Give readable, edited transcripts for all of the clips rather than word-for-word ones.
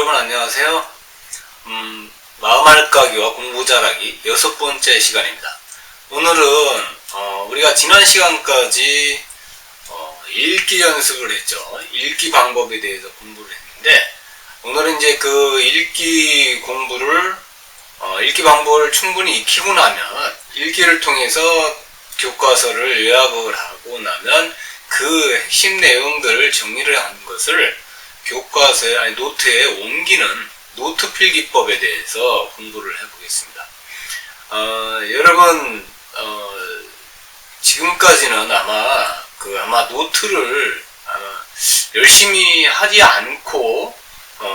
여러분 안녕하세요. 마음알까기와 공부 잘하기 6번째 시간입니다. 오늘은 우리가 지난 시간까지 읽기 연습을 했죠. 읽기 방법에 대해서 공부를 했는데, 오늘은 이제 그 읽기 공부를 읽기 방법을 충분히 익히고 나면, 읽기를 통해서 교과서를 요약을 하고 나면 그 핵심 내용들을 정리를 한 것을 교과서에, 아니 노트에 옮기는 노트 필기법에 대해서 공부를 해보겠습니다. 여러분 지금까지는 아마 노트를 열심히 하지 않고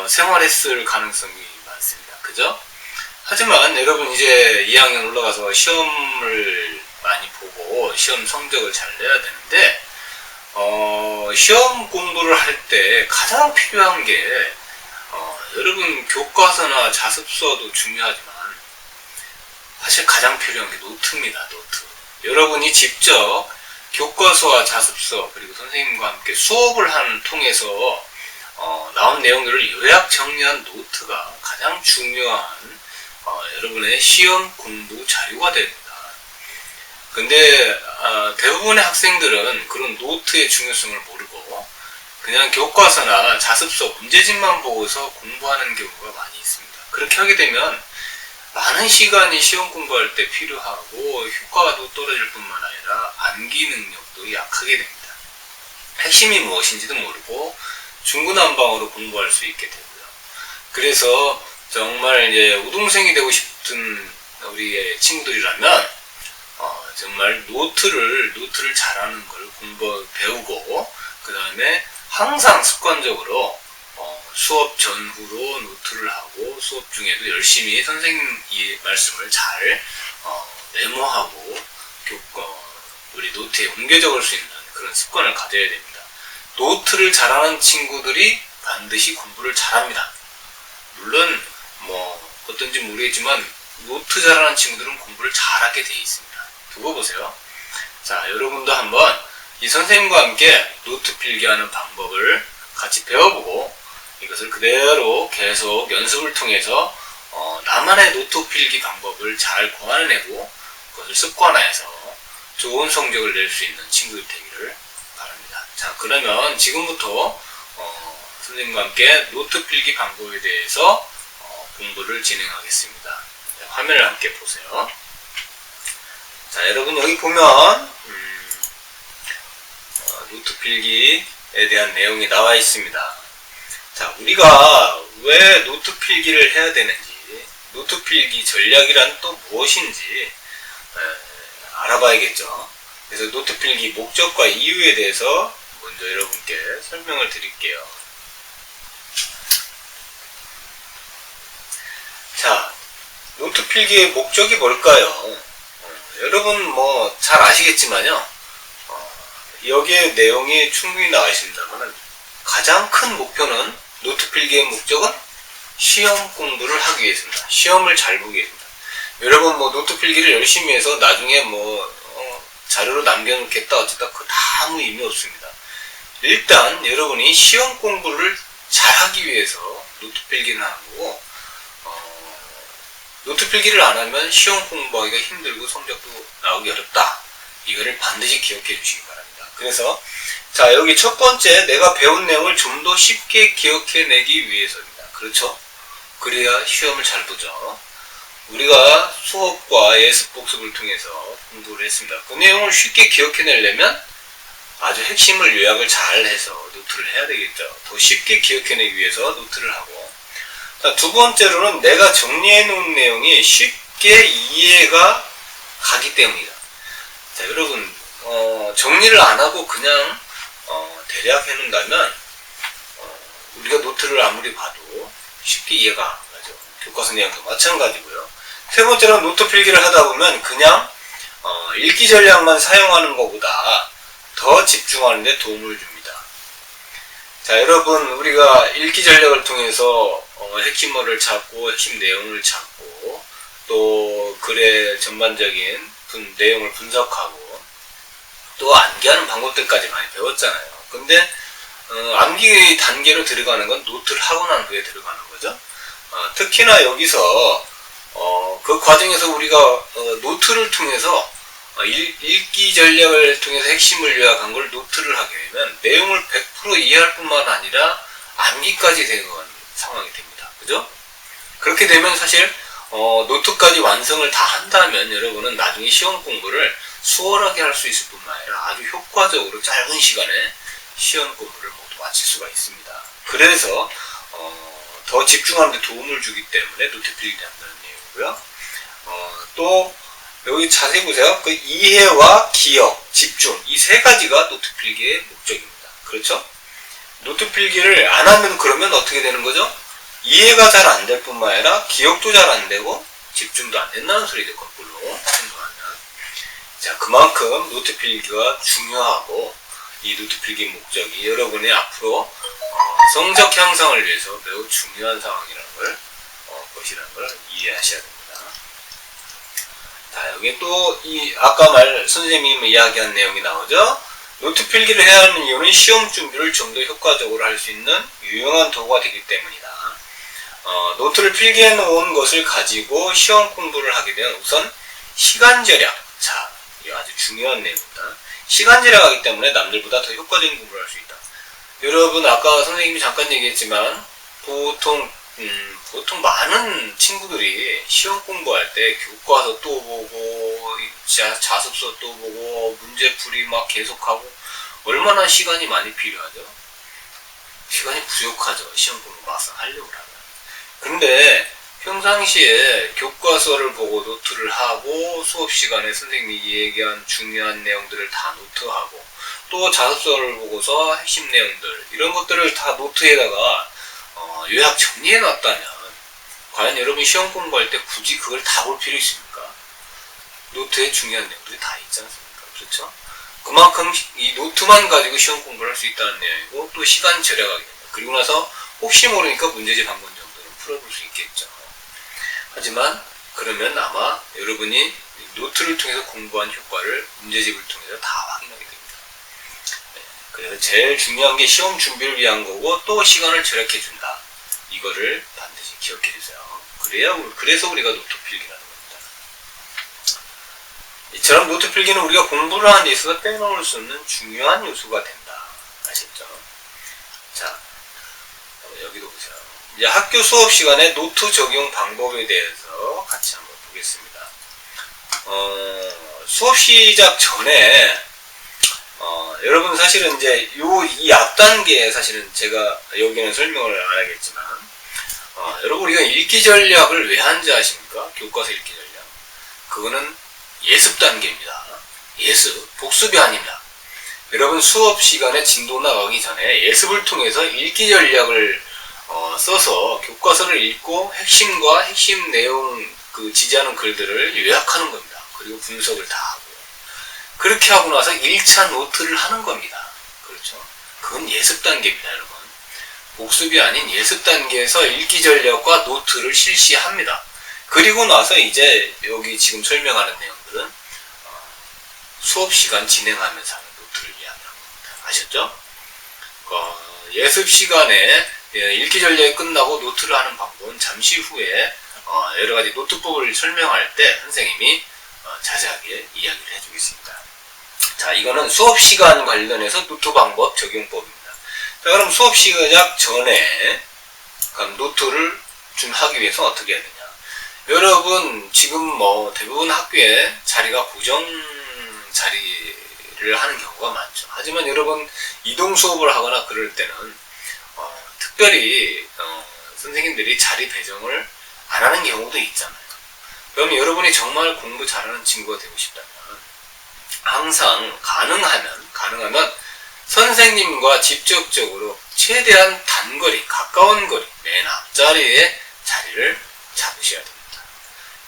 생활했을 가능성이 많습니다. 그죠? 하지만 여러분 이제 2학년 올라가서 시험을 많이 보고 시험 성적을 잘 내야 되는데, 시험 공부를 할 때 가장 필요한 게 여러분 교과서나 자습서도 중요하지만 사실 가장 필요한 게 노트입니다. 노트. 여러분이 직접 교과서와 자습서 그리고 선생님과 함께 수업을 통해서 나온 내용들을 요약 정리한 노트가 가장 중요한 여러분의 시험 공부 자료가 됩니다. 근데 대부분의 학생들은 그런 노트의 중요성을 모르고 그냥 교과서나 자습서 문제집만 보고서 공부하는 경우가 많이 있습니다. 그렇게 하게 되면 많은 시간이 시험 공부할 때 필요하고 효과도 떨어질 뿐만 아니라 암기 능력도 약하게 됩니다. 핵심이 무엇인지도 모르고 중구난방으로 공부할 수 있게 되고요. 그래서 정말 이제 우등생이 되고 싶은 우리의 친구들이라면 정말 노트를 잘하는 걸 배우고, 그 다음에 항상 습관적으로 수업 전후로 노트를 하고 수업 중에도 열심히 선생님 말씀을 잘 메모하고 우리 노트에 옮겨 적을 수 있는 그런 습관을 가져야 됩니다. 노트를 잘하는 친구들이 반드시 공부를 잘합니다. 물론 어떤지 모르겠지만 노트 잘하는 친구들은 공부를 잘하게 돼 있습니다. 두고 보세요. 자, 여러분도 한번 이 선생님과 함께 노트 필기하는 방법을 같이 배워보고 이것을 그대로 계속 연습을 통해서 나만의 노트 필기 방법을 잘 고안해내고 그것을 습관화해서 좋은 성적을 낼 수 있는 친구들 되기를 바랍니다. 자, 그러면 지금부터 선생님과 함께 노트 필기 방법에 대해서 공부를 진행하겠습니다. 자, 화면을 함께 보세요. 자, 여러분 여기 보면 노트 필기에 대한 내용이 나와 있습니다. 자, 우리가 왜 노트 필기를 해야 되는지, 노트 필기 전략이란 또 무엇인지 알아봐야겠죠. 그래서 노트 필기 목적과 이유에 대해서 먼저 여러분께 설명을 드릴게요. 자, 노트 필기의 목적이 뭘까요? 여러분 잘 아시겠지만요, 여기에 내용이 충분히 나와 있습니다만 가장 큰 목표는 노트 필기의 목적은 시험 공부를 하기 위해서입니다. 시험을 잘 보기 위해서입니다. 여러분 노트 필기를 열심히 해서 나중에 자료로 남겨놓겠다 어쨌다 그거 다 아무 의미 없습니다. 일단 여러분이 시험 공부를 잘 하기 위해서 노트 필기를 하는 거고, 노트 필기를 안 하면 시험 공부하기가 힘들고 성적도 나오기 어렵다. 이거를 반드시 기억해 주시기 바랍니다. 그래서 자, 여기 첫 번째, 내가 배운 내용을 좀 더 쉽게 기억해내기 위해서입니다. 그렇죠? 그래야 시험을 잘 보죠. 우리가 수업과 예습 복습을 통해서 공부를 했습니다. 그 내용을 쉽게 기억해내려면 아주 핵심을 요약을 잘 해서 노트를 해야 되겠죠. 더 쉽게 기억해내기 위해서 노트를 하고, 자, 두 번째로는 내가 정리해 놓은 내용이 쉽게 이해가 가기 때문이다. 자, 여러분 정리를 안 하고 그냥 대략 해 놓는다면 우리가 노트를 아무리 봐도 쉽게 이해가 안 가죠. 교과서 내용도 마찬가지고요. 세 번째로는 노트 필기를 하다 보면 그냥 읽기 전략만 사용하는 것보다 더 집중하는 데 도움을 줍니다. 자, 여러분 우리가 읽기 전략을 통해서 핵심어를 찾고 핵심 내용을 찾고 또 글의 전반적인 내용을 분석하고 또 암기하는 방법들까지 많이 배웠잖아요. 근데 암기 단계로 들어가는 건 노트를 하고 난 후에 들어가는 거죠. 특히나 여기서 그 과정에서 우리가 노트를 통해서 읽기 전략을 통해서 핵심을 요약한 걸 노트를 하게 되면 내용을 100% 이해할 뿐만 아니라 암기까지 되는 상황이 됩니다. 그죠? 그렇게 되면 사실 노트까지 완성을 다 한다면 여러분은 나중에 시험 공부를 수월하게 할 수 있을 뿐만 아니라 아주 효과적으로 짧은 시간에 시험 공부를 모두 마칠 수가 있습니다. 그래서 더 집중하는 데 도움을 주기 때문에 노트 필기 한다는 내용이고요. 또 여기 자세히 보세요. 그 이해와 기억, 집중 이 세 가지가 노트 필기의 목적입니다. 그렇죠? 노트 필기를 안 하면 그러면 어떻게 되는 거죠? 이해가 잘 안 될 뿐만 아니라 기억도 잘 안 되고 집중도 안 된다는 소리죠. 거꾸로 행동하면. 자, 그만큼 노트 필기가 중요하고 이 노트 필기 목적이 여러분의 앞으로 성적 향상을 위해서 매우 중요한 상황이라는 걸 것이라는 걸 이해하셔야 됩니다. 자, 여기 또 아까 선생님이 이야기한 내용이 나오죠. 노트 필기를 해야 하는 이유는 시험 준비를 좀 더 효과적으로 할 수 있는 유용한 도구가 되기 때문이다. 노트를 필기해 놓은 것을 가지고 시험 공부를 하게 되면 우선 시간 절약. 자, 이거 아주 중요한 내용입니다. 시간 절약하기 때문에 남들보다 더 효과적인 공부를 할 수 있다. 여러분 아까 선생님이 잠깐 얘기했지만 보통 많은 친구들이 시험 공부할 때 교과서 또 보고 자습서 또 보고 문제풀이 막 계속하고 얼마나 시간이 많이 필요하죠? 시간이 부족하죠. 시험 공부 막상 하려고 하면. 근데 평상시에 교과서를 보고 노트를 하고 수업 시간에 선생님이 얘기한 중요한 내용들을 다 노트하고 또 자습서를 보고서 핵심 내용들 이런 것들을 다 노트에다가 요약 정리해 놨다면 과연 여러분이 시험 공부할 때 굳이 그걸 다 볼 필요 있습니까? 노트에 중요한 내용들이 다 있지 않습니까? 그렇죠? 그만큼 이 노트만 가지고 시험 공부를 할 수 있다는 내용이고 또 시간 절약하게 됩니다. 그리고 나서 혹시 모르니까 문제집 한 번 정도는 풀어볼 수 있겠죠. 하지만 그러면 아마 여러분이 노트를 통해서 공부한 효과를 문제집을 통해서 다 확인하게 됩니다. 네, 그래서 제일 중요한 게 시험 준비를 위한 거고 또 시간을 절약해 준다. 이거를 반드시 기억해 주세요. 그래서 우리가 노트 필기라는 겁니다. 이처럼 노트 필기는 우리가 공부를 하는 데 있어서 빼놓을 수 없는 중요한 요소가 된다. 아셨죠? 자, 여기도 보세요. 이제 학교 수업 시간에 노트 적용 방법에 대해서 같이 한번 보겠습니다. 수업 시작 전에 여러분 사실은 이제 이 앞단계에 사실은 제가 여기는 설명을 안 하겠지만 여러분 우리가 읽기 전략을 왜 하는지 아십니까? 교과서 읽기 전략. 그거는 예습 단계입니다. 예습, 복습이 아닙니다. 여러분 수업 시간에 진도 나가기 전에 예습을 통해서 읽기 전략을 써서 교과서를 읽고 핵심과 핵심 내용 지지하는 글들을 요약하는 겁니다. 그리고 분석을 다 하고요. 그렇게 하고 나서 1차 노트를 하는 겁니다. 그렇죠? 그건 예습 단계입니다, 여러분. 복습이 아닌 예습 단계에서 읽기 전략과 노트를 실시합니다. 그리고 나서 이제 여기 지금 설명하는 내용들은 수업 시간 진행하면서 하는 노트를 이야기하는 겁니다. 아셨죠? 예습 시간에 읽기 전략이 끝나고 노트를 하는 방법은 잠시 후에 여러 가지 노트법을 설명할 때 선생님이 자세하게 이야기를 해주겠습니다. 자, 이거는 수업 시간 관련해서 노트 방법 적용법입니다. 자, 그럼 수업 시작 전에 그럼 노트를 좀 하기 위해서 어떻게 해야 되냐? 여러분 지금 대부분 학교에 자리가 고정 자리를 하는 경우가 많죠. 하지만 여러분 이동 수업을 하거나 그럴 때는 특별히 선생님들이 자리 배정을 안 하는 경우도 있잖아요. 그럼 여러분이 정말 공부 잘하는 친구가 되고 싶다면 항상 가능하면 선생님과 직접적으로 최대한 단거리, 가까운 거리, 맨 앞자리에 자리를 잡으셔야 됩니다.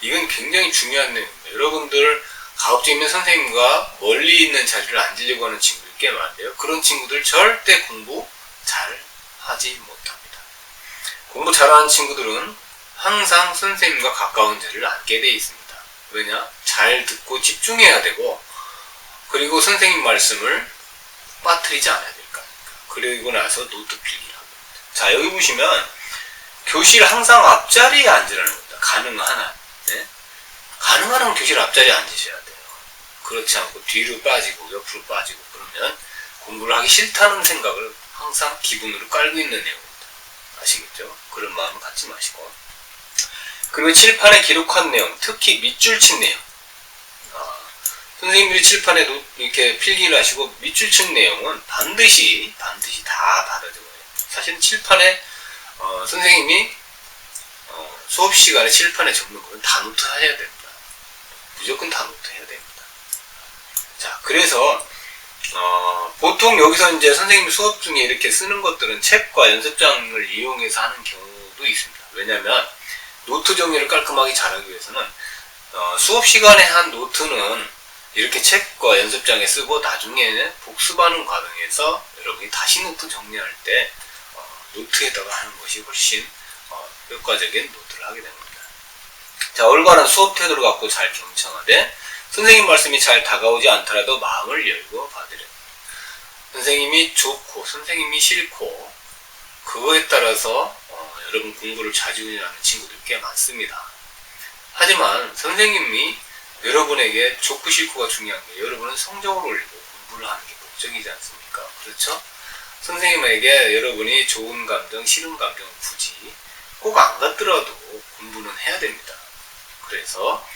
이건 굉장히 중요한 내용입니다. 여러분들 가급적 있는 선생님과 멀리 있는 자리를 앉으려고 하는 친구들 꽤 많은데요. 그런 친구들 절대 공부 잘 하지 못합니다. 공부 잘하는 친구들은 항상 선생님과 가까운 자리를 앉게 되어 있습니다. 왜냐? 잘 듣고 집중해야 되고 그리고 선생님 말씀을 빠뜨리지 않아야 될까. 그리고 나서 노트 필기를 합니다. 자, 여기 보시면 교실 항상 앞자리에 앉으라는 겁니다. 가능한. 네? 가능한 한 교실 앞자리에 앉으셔야 돼요. 그렇지 않고 뒤로 빠지고 옆으로 빠지고 그러면 공부를 하기 싫다는 생각을 항상 기분으로 깔고 있는 내용입니다. 아시겠죠? 그런 마음을 갖지 마시고. 그리고 칠판에 기록한 내용, 특히 밑줄 친 내용. 선생님들이 칠판에 이렇게 필기를 하시고 밑줄 친 내용은 반드시 다 받아들여요. 사실 칠판에 선생님이 수업 시간에 칠판에 적는 거는 다 노트 해야 됩니다. 무조건 다 노트 해야 됩니다. 자, 그래서 보통 여기서 이제 선생님 수업 중에 이렇게 쓰는 것들은 책과 연습장을 이용해서 하는 경우도 있습니다. 왜냐하면 노트 정리를 깔끔하게 잘하기 위해서는 수업 시간에 한 노트는 이렇게 책과 연습장에 쓰고 나중에 복습하는 과정에서 여러분이 다시 노트 정리할 때 노트에다가 하는 것이 훨씬 효과적인 노트를 하게 됩니다. 자, 올바른 수업 태도를 갖고 잘 경청하되 선생님 말씀이 잘 다가오지 않더라도 마음을 열고 받으려. 선생님이 좋고 선생님이 싫고 그거에 따라서 여러분 공부를 좌지우지하는 친구들 꽤 많습니다. 하지만 선생님이 여러분에게 좋고 싫고가 중요한 게 여러분은 성적을 올리고 공부를 하는 게 목적이지 않습니까? 그렇죠? 선생님에게 여러분이 좋은 감정, 싫은 감정 굳이 꼭 안 갖더라도 공부는 해야 됩니다. 그래서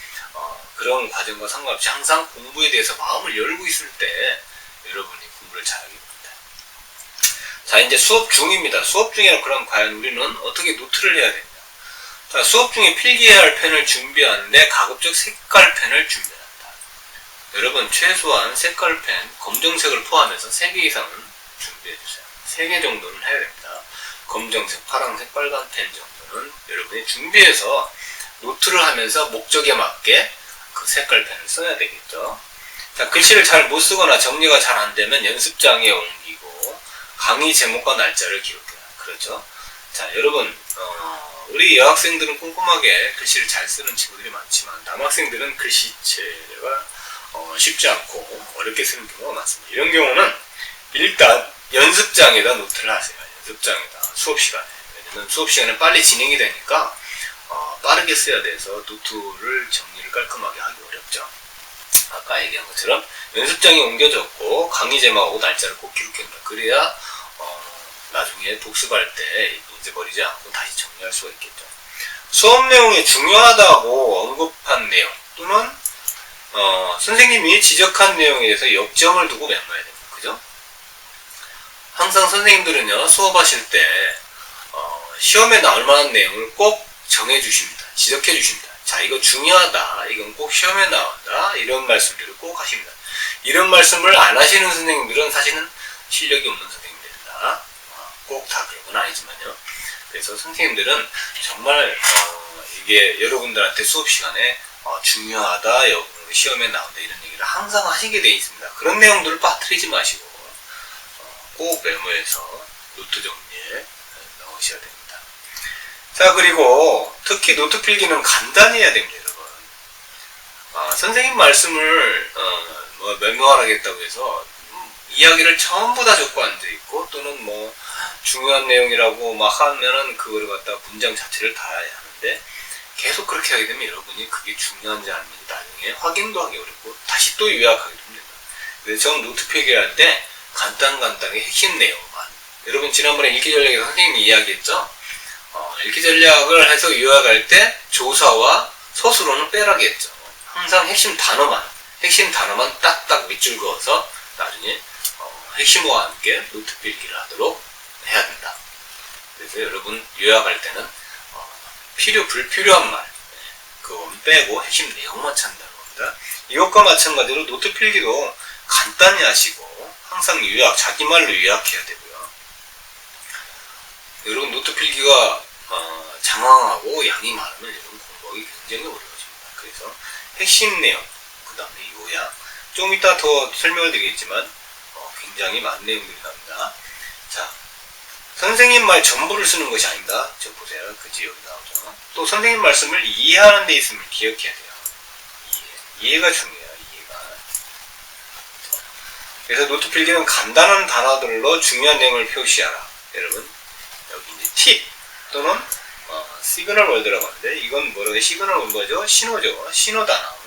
그런 과정과 상관없이 항상 공부에 대해서 마음을 열고 있을 때 여러분이 공부를 잘하게 됩니다. 자, 이제 수업 중입니다. 수업 중이라 그럼 과연 우리는 어떻게 노트를 해야 되냐? 자, 수업 중에 필기해야 할 펜을 준비하는데 가급적 색깔펜을 준비한다. 여러분 최소한 색깔펜, 검정색을 포함해서 3개 이상은 준비해주세요. 3개 정도는 해야 됩니다. 검정색, 파란색, 빨간 펜 정도는 여러분이 준비해서 노트를 하면서 목적에 맞게 그 색깔펜을 써야 되겠죠. 자, 글씨를 잘 못 쓰거나 정리가 잘 안 되면 연습장에 옮기고 강의 제목과 날짜를 기록해요. 그렇죠? 자, 여러분 우리 여학생들은 꼼꼼하게 글씨를 잘 쓰는 친구들이 많지만 남학생들은 글씨체가 쉽지 않고 어렵게 쓰는 경우가 많습니다. 이런 경우는 일단 연습장에다 노트를 하세요. 연습장에다 수업 시간에. 왜냐면 수업 시간에 빨리 진행이 되니까 빠르게 써야 돼서 노트를 정리를 깔끔하게 하기 어렵죠. 아까 얘기한 것처럼 연습장에 옮겨졌고 강의 제목하고 날짜를 꼭 기록합니다. 그래야 나중에 복습할 때 잊어버리지 않고 다시 정리할 수가 있겠죠. 수업 내용이 중요하다고 언급한 내용 또는 선생님이 지적한 내용에 대해서 역점을 두고 메모해야 됩니다. 그죠? 항상 선생님들은요 수업하실 때 시험에 나올 만한 내용을 꼭 정해주십니다. 지적해주십니다. 자, 이거 중요하다. 이건 꼭 시험에 나온다. 이런 말씀들을 꼭 하십니다. 이런 말씀을 안 하시는 선생님들은 사실은 실력이 없는 선생님들이다. 꼭 다 그런 건 아니지만요. 그래서 선생님들은 정말 이게 여러분들한테 수업 시간에 중요하다, 시험에 나온다 이런 얘기를 항상 하시게 되어 있습니다. 그런 내용들을 빠뜨리지 마시고 꼭 메모해서 노트 정리에 넣으셔야 됩니다. 자, 그리고 특히 노트 필기는 간단히 해야 됩니다, 여러분. 선생님 말씀을 메모하라겠다고 해서 이야기를 전부 다 적고 앉아있고 또는 뭐 중요한 내용이라고 막 하면은 그거를 갖다 문장 자체를 다 해야 하는데 계속 그렇게 하게 되면 여러분이 그게 중요한지 아닌지 나중에 확인도 하기 어렵고 다시 또 요약하기도 힘듭니다. 그래서 저는 노트 필기할 때 간단하게 핵심 내용만, 여러분 지난번에 읽기 전략에서 선생님이 이야기했죠. 읽기 전략을 해서 요약할 때 조사와 서술어는 빼라고 했죠. 항상 핵심 단어만 딱딱 밑줄 그어서 나중에 핵심어와 함께 노트 필기를 하도록 해야 된다. 그래서 여러분 요약할 때는 불필요한 말 그건 빼고 핵심 내용만 찾는다는 겁니다. 이것과 마찬가지로 노트 필기도 간단히 하시고 항상 자기 말로 요약해야 되고요. 여러분 노트 필기가 장황하고 양이 많으면 여러분 공부하기 굉장히 어려워집니다. 그래서 핵심 내용, 그 다음에 요약, 좀 이따 더 설명을 드리겠지만 굉장히 많은 내용들이 나옵니다. 자, 선생님 말 전부를 쓰는 것이 아닙니다. 저 보세요. 그지 여기 나오죠. 또 선생님 말씀을 이해하는 데 있음을 기억해야 돼요. 이해가 중요해요. 이해가. 그래서 노트 필기는 간단한 단어들로 중요한 내용을 표시하라. 여러분 여기 이제 팁 또는 시그널 월드라고 하는데, 이건 뭐라고 해요? 시그널 월드죠. 신호죠. 신호단어.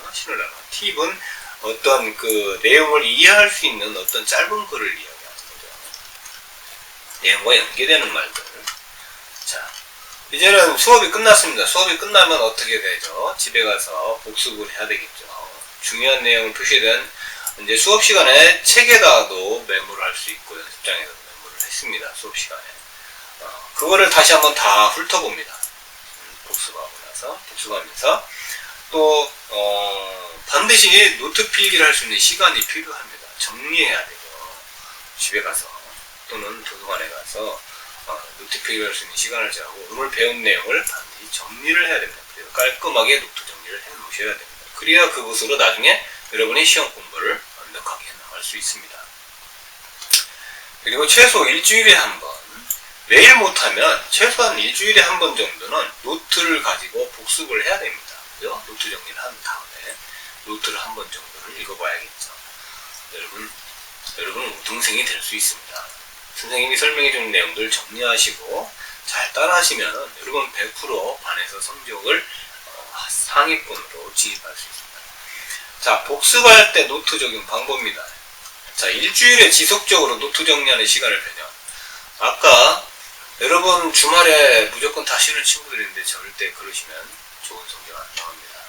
팁은 어떤 그 내용을 이해할 수 있는 어떤 짧은 글을 이야기하는 거죠. 내용과 연계되는 말들. 자, 이제는 수업이 끝났습니다. 수업이 끝나면 어떻게 되죠? 집에 가서 복습을 해야 되겠죠. 중요한 내용을 표시된 이제 수업 시간에 책에다도 메모를 할 수 있고 연습장에도 메모를 했습니다. 수업 시간에. 그거를 다시 한번 다 훑어봅니다. 복습하고 나서, 복습하면서 또 반드시 노트 필기를 할 수 있는 시간이 필요합니다. 정리해야 되죠. 집에 가서 또는 도서관에 가서 노트 필기를 할 수 있는 시간을 정하고 오늘 배운 내용을 반드시 정리를 해야 됩니다. 그래서 깔끔하게 노트 정리를 해 놓으셔야 됩니다. 그래야 그것으로 나중에 여러분이 시험 공부를 완벽하게 나갈 수 있습니다. 그리고 최소 일주일에 한 번, 매일 못하면 최소한 일주일에 한 번 정도는 노트를 가지고 복습을 해야 됩니다. 그죠? 노트 정리를 한 다음에 노트를 한 번 정도는 읽어봐야겠죠. 여러분 우등생이 될 수 있습니다. 선생님이 설명해주는 내용들 정리하시고 잘 따라하시면 여러분 100% 반에서 성적을 상위권으로 진입할 수 있습니다. 자, 복습할 때 노트 적용 방법입니다. 자, 일주일에 지속적으로 노트 정리하는 시간을 배정. 아까 여러분 주말에 무조건 다 쉬는 친구들이 있는데 절대 그러시면 좋은 성적 안 나옵니다.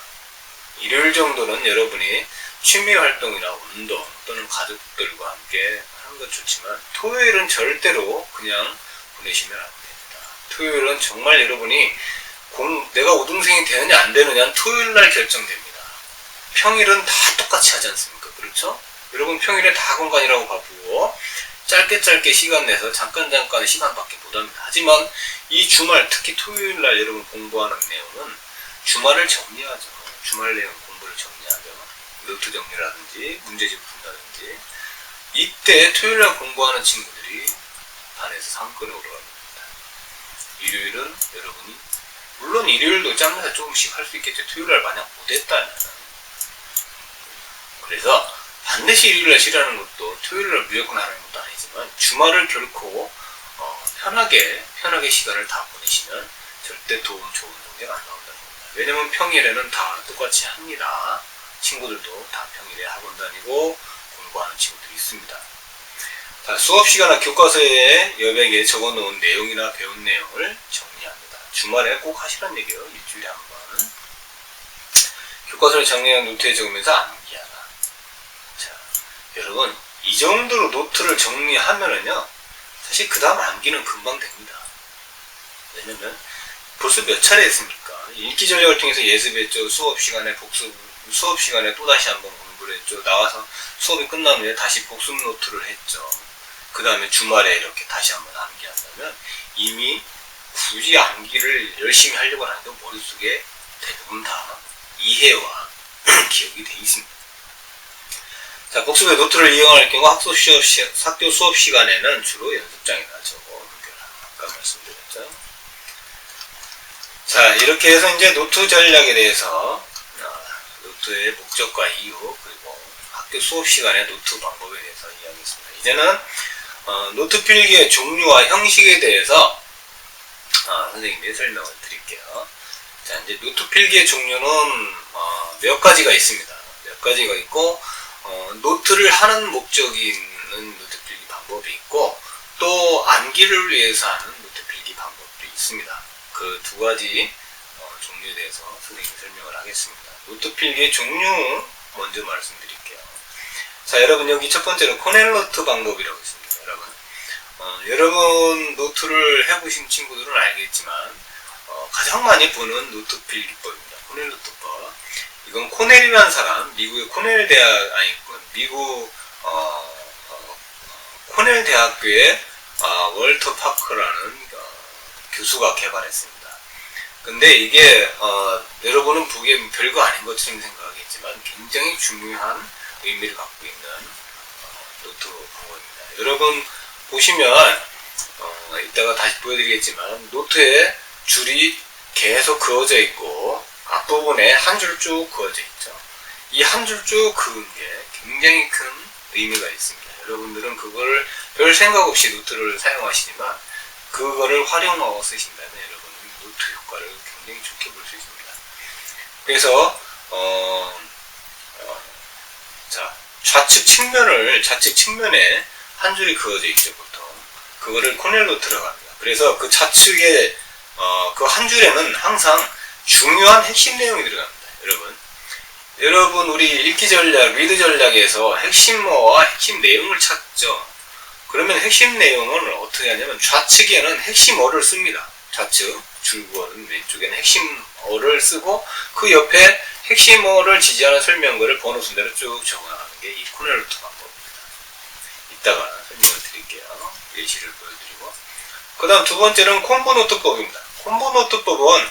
일요일 정도는 여러분이 취미 활동이나 운동 또는 가족들과 함께 하는 건 좋지만 토요일은 절대로 그냥 보내시면 안 됩니다. 토요일은 정말 여러분이 내가 우등생이 되느냐 안 되느냐는 토요일날 결정됩니다. 평일은 다 똑같이 하지 않습니까? 그렇죠? 여러분 평일에 다 학원간이라고 바쁘고 짧게 시간 내서 잠깐의 시간밖에 못합니다. 하지만 이 주말, 특히 토요일날 여러분 공부하는 내용은 주말을 정리하죠. 주말 내용 공부를 정리하죠. 노트 정리라든지 문제집 푼다든지. 이때 토요일날 공부하는 친구들이 반에서 상권에 올라갑니다. 일요일은 여러분이 물론 일요일도 짬내서 조금씩 할 수 있겠죠. 토요일날 만약 못했다면. 그래서 반드시 일요일날 쉬라는 것도 토요일날 무조건 하는 것도 아니지만 주말을 결코 편하게 시간을 다 보내시면 절대 좋은 성적 안 나온다는 겁니다. 왜냐면 평일에는 다 똑같이 합니다. 친구들도 다 평일에 학원 다니고 공부하는 친구들이 있습니다. 자, 수업 시간이나 교과서에 여백에 적어놓은 내용이나 배운 내용을 정리합니다. 주말에 꼭 하시라는 얘기예요. 일주일에 한 번. 교과서를 정리한 노트에 적으면서 암기하라. 자, 여러분 이 정도로 노트를 정리하면은요 사실 그 다음 암기는 금방 됩니다. 왜냐면 벌써 몇 차례 했습니까? 읽기 전략을 통해서 예습했죠. 수업 시간에 또다시 한번 공부를 했죠. 나와서 수업이 끝난 후에 다시 복습 노트를 했죠. 그 다음에 주말에 이렇게 다시 한번 암기한다면 이미 굳이 암기를 열심히 하려고 하는데 머릿속에 대부분 다 이해와 기억이 돼 있습니다. 자, 복습의 노트를 이용할 경우 학교 수업 시간에는 주로 연습장에다 적어 아까 말씀드렸죠. 자, 이렇게 해서 이제 노트 전략에 대해서 노트의 목적과 이유 그리고 학교 수업 시간에 노트 방법에 대해서 이야기했습니다. 이제는 노트 필기의 종류와 형식에 대해서 선생님이 설명을 드릴게요. 자, 이제 노트 필기의 종류는 몇 가지가 있습니다. 몇 가지가 있고 노트를 하는 목적이 있는 노트 필기 방법이 있고 또 암기를 위해서 하는 노트 필기 방법도 있습니다. 그 두 가지 종류에 대해서 선생님이 설명을 하겠습니다. 노트 필기의 종류 먼저 말씀드릴게요. 자, 여러분 여기 첫 번째로 코넬 노트 방법이라고 있습니다. 여러분 노트를 해보신 친구들은 알겠지만 가장 많이 보는 노트 필기법입니다. 코넬 노트법. 이건 코넬이라는 사람, 미국의 코넬 대학 미국 코넬 대학교의 월터 파커라는 교수가 개발했습니다. 근데 이게 여러분은 보기에 별거 아닌 것처럼 생각하겠지만 굉장히 중요한 의미를 갖고 있는 노트 방법입니다. 여러분 보시면 이따가 다시 보여드리겠지만 노트에 줄이 계속 그어져 있고 앞부분에 한 줄 쭉 그어져 있죠. 이 한 줄 쭉 그은 게 굉장히 큰 의미가 있습니다. 여러분들은 그걸 별 생각 없이 노트를 사용하시지만 그거를 활용하고 쓰신다면 여러분은 노트 효과를 굉장히 좋게 볼 수 있습니다. 그래서 자, 좌측 측면에 한 줄이 그어져 있죠, 보통. 그거를 코넬 노트라고 합니다. 그래서 그 좌측에 그 한 줄에는 항상 중요한 핵심 내용이 들어갑니다. 여러분 우리 읽기 전략, 리드 전략에서 핵심어와 핵심 내용을 찾죠. 그러면 핵심 내용은 어떻게 하냐면 좌측에는 핵심어를 씁니다. 좌측 줄구어는 왼쪽에는 핵심어를 쓰고 그 옆에 핵심어를 지지하는 설명글을 번호 순대로 쭉 적어나가는 게 이 코넬 노트 방법입니다. 이따가 설명을 드릴게요. 예시를 보여드리고. 그 다음 두 번째는 콤보 노트법입니다. 콤보 노트법은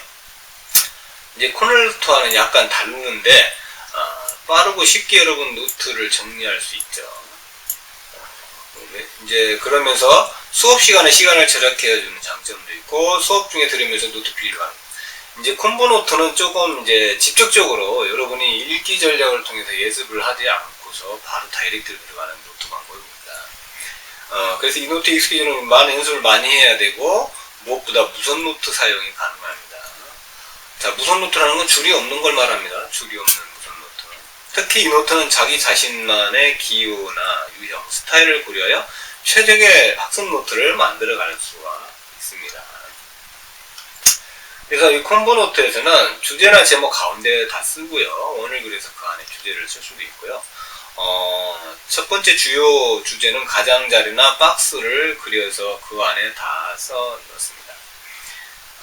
이제 코넬 노트와는 약간 다르는데 빠르고 쉽게 여러분 노트를 정리할 수 있죠. 이제 그러면서 수업 시간에 시간을 절약해주는 장점도 있고 수업 중에 들으면서 노트 필기를 합니다. 이제 콤보 노트는 조금 이제 직접적으로 여러분이 읽기 전략을 통해서 예습을 하지 않고서 바로 다이렉트로 들어가는 노트 방법입니다. 그래서 이 노트 익스피저는 많은 연습을 많이 해야 되고 무엇보다 무선 노트 사용이 가능합니다. 자, 무선 노트라는 건 줄이 없는 걸 말합니다. 줄이 없는 무선 노트. 특히 이 노트는 자기 자신만의 기호나 유형, 스타일을 고려하여 최적의 학습 노트를 만들어갈 수가 있습니다. 그래서 이 콤보 노트에서는 주제나 제목 가운데 다 쓰고요. 원을 그려서 그 안에 주제를 쓸 수도 있고요. 첫 번째 주요 주제는 가장자리나 박스를 그려서 그 안에 다 써 넣습니다.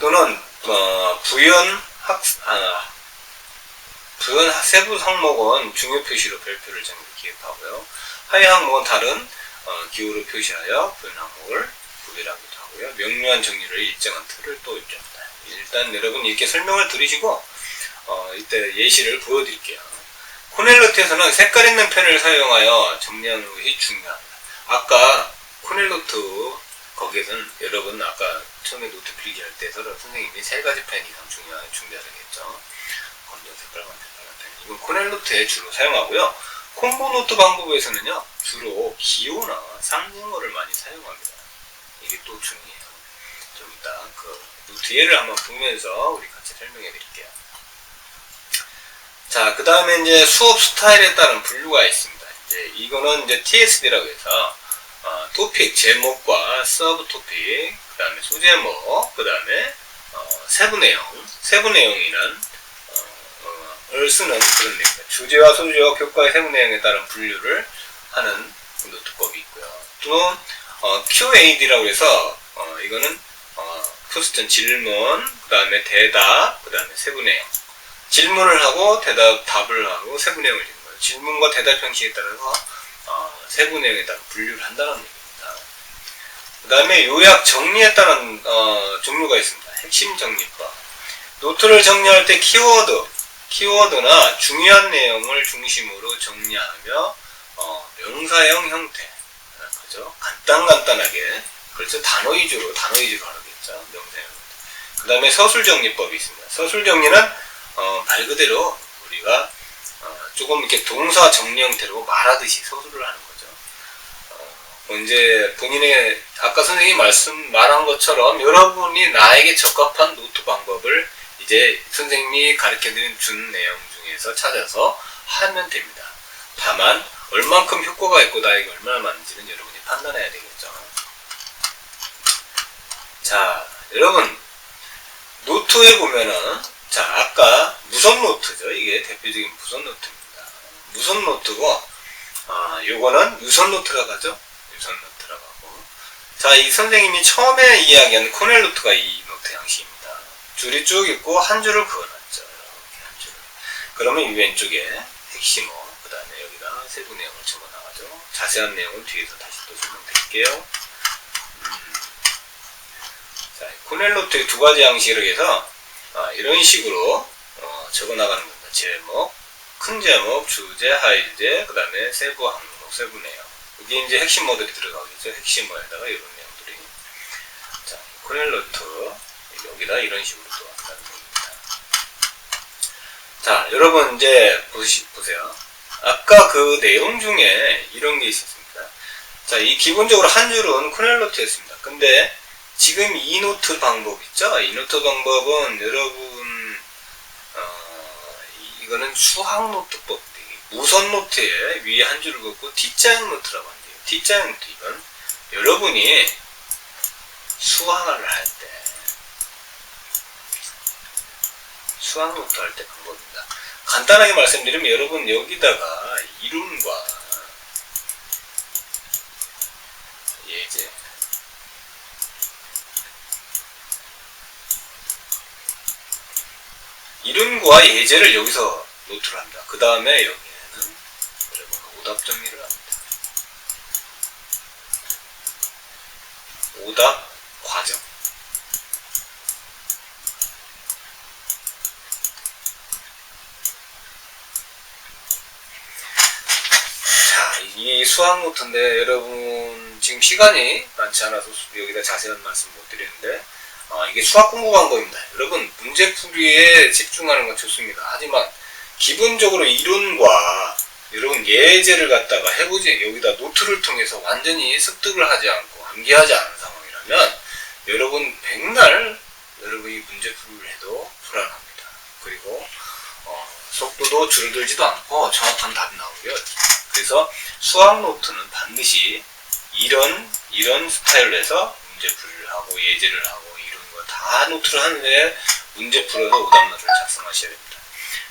또는 부연 세부 항목은 중요 표시로 별표를 기입하고요. 하위 항목은 다른 기호로 표시하여 부연 항목을 구별하기도 하고요. 명료한 정리를 일정한 틀을 또 입니다. 일단 여러분 이렇게 설명을 들으시고 이때 예시를 보여드릴게요. 코넬 노트에서는 색깔 있는 펜을 사용하여 정리하는 것이 중요합니다. 아까 코넬 노트 거기에서는 여러분 아까 처음에 노트 필기할 때 선생님이 세 가지 펜 이상 중요하다고 했죠. 검정색, 빨간색, 파란색. 이건 코넬 노트에 주로 사용하고요. 콤보 노트 방법에서는요 주로 기호나 상징어를 많이 사용합니다. 이게 또 중요해요. 좀 이따 그 노트 예를 한번 보면서 우리 같이 설명해 드릴게요. 자, 그 다음에 이제 수업 스타일에 따른 분류가 있습니다. 이거는 이제 TSD라고 해서 토픽 제목과 서브 토픽, 그 다음에 소제목, 그 다음에 세부 내용이란 을 쓰는 그런 내용입니다. 주제와 소제와 교과의 세부 내용에 따른 분류를 하는 노트법이 있고요. 또 QAD라고 해서 이거는 퀘스천 질문, 그 다음에 대답, 그 다음에 세부 내용. 질문을 하고 답을 하고 세부 내용을 읽는 거예요. 질문과 대답 형식에 따라서 세부 내용에 따라 분류를 한다는 얘기입니다. 그 다음에 요약 정리에 따른 종류가 있습니다. 핵심 정리법. 노트를 정리할 때 키워드나 중요한 내용을 중심으로 정리하며 명사형 형태, 그죠? 간단하게, 그렇죠? 단어 위주로 하겠죠. 명사형. 그 다음에 서술 정리법이 있습니다. 서술 정리는 말 그대로 우리가 조금 이렇게 동사 정리 형태로 말하듯이 서술을 하는 거죠. 이제 본인의 아까 선생님이 말한 것처럼 여러분이 나에게 적합한 노트 방법을 이제 선생님이 가르쳐드린 준 내용 중에서 찾아서 하면 됩니다. 다만 얼만큼 효과가 있고 나에게 얼마나 맞는지는 여러분이 판단해야 되겠죠. 자, 여러분 노트에 보면은 자, 아까 무선 노트죠. 이게 대표적인 무선 노트입니다. 무선 노트고 요거는 유선 노트라고 하죠. 유선 노트라고 하고. 자, 이 선생님이 처음에 이야기한 코넬 노트가 이 노트 양식입니다. 줄이 쭉 있고 한 줄을 그어놨죠. 이렇게 한 줄. 그러면 이 왼쪽에 핵심어, 그 다음에 여기다 세부 내용을 적어나가죠. 자세한 내용은 뒤에서 다시 또 설명드릴게요. 자, 코넬 노트의 두 가지 양식으로 해서 이런 식으로 적어나가는 겁니다. 제목, 큰 제목, 주제, 하위 주제, 그 다음에 세부 항목, 세부 내용. 여기 이제 핵심어들이 들어가겠죠. 핵심어에다가 이런 내용들이. 자, 코넬 노트 여기다 이런 식으로 또 한다는 겁니다. 자, 여러분 이제 보세요. 아까 그 내용 중에 이런 게 있었습니다. 자, 이 기본적으로 한 줄은 코넬 노트였습니다. 근데 지금 이 노트 방법 있죠? 이 노트 방법은 여러분 이거는 수학 노트법, 무선 노트에 위에 한 줄을 긋고 T자형 노트라고 한대요. T자형 노트, 이건 여러분이 수학을 할 때, 수학 노트 할 때 방법입니다. 간단하게 말씀드리면 여러분 여기다가 이론과 예제, 이론과 예제를 여기서 노트를 합니다. 그 다음에 여기에는 여러분 오답 정리를 합니다. 오답 과정. 자, 이 수학 노트인데 여러분 지금 시간이 많지 않아서 여기다 자세한 말씀 못 드리는데 이게 수학 공부 방법입니다. 여러분 문제풀이에 집중하는 건 좋습니다. 하지만 기본적으로 이론과 여러분 예제를 갖다가 해보지, 여기다 노트를 통해서 완전히 습득을 하지 않고 암기하지 않은 상황이라면 여러분 백날 여러분이 문제풀이를 해도 불안합니다. 그리고 속도도 줄어들지도 않고 정확한 답이 나오고요. 그래서 수학 노트는 반드시 이런 스타일로 해서 문제풀이를 하고 예제를 하고 이런 거 다 노트를 한 후에 문제 풀어서 오답노트를 작성하셔야 됩니다.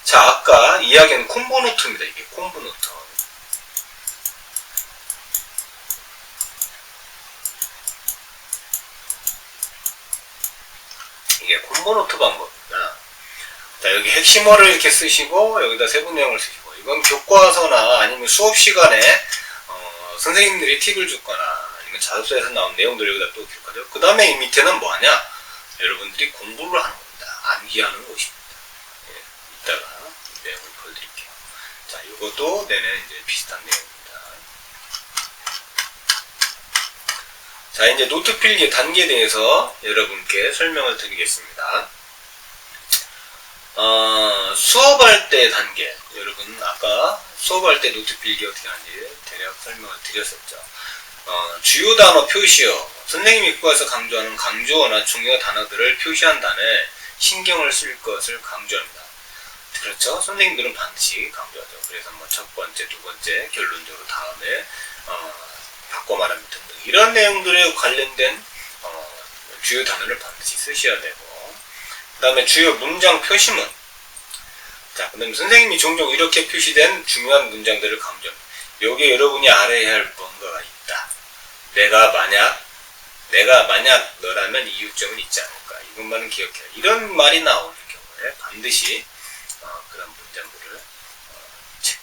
자, 아까 이야기한 콤보 노트입니다. 이게 콤보 노트. 이게 콤보 노트 방법입니다. 자, 여기 핵심어를 이렇게 쓰시고 여기다 세부 내용을 쓰시고, 이건 교과서나 아니면 수업 시간에 선생님들이 팁을 주거나 아니면 자습서에서 나온 내용들을 여기다 또 기록하죠. 그 다음에 이 밑에는 뭐하냐? 여러분들이 공부를 하는 겁니다. 암기하는 곳입니다. 예, 이따가 내용을 보여드릴게요. 자, 이것도 내내 이제 비슷한 내용입니다. 자, 이제 노트 필기 단계에 대해서 여러분께 설명을 드리겠습니다. 수업할 때 단계, 여러분 아까 수업할 때 노트 필기 어떻게 하는지 대략 설명을 드렸었죠. 주요 단어 표시어, 선생님이 교과에서 강조하는 강조어나 중요 단어들을 표시한 단어에 신경을 쓸 것을 강조합니다. 그렇죠? 선생님들은 반드시 강조하죠. 그래서 뭐 첫 번째, 두 번째, 결론적으로 다음에 바꿔 말하면 등등 이런 내용들에 관련된 주요 단어를 반드시 쓰셔야 되고, 그 다음에 주요 문장 표시문. 자, 그 다음에 선생님이 종종 이렇게 표시된 중요한 문장들을 강조합니다. 여기에 여러분이 알아야 할 뭔가가 있다. 내가 만약 너라면 이유점은 있지 않을까. 이것만은 기억해라. 이런 말이 나오는 경우에 반드시 그런 문장들을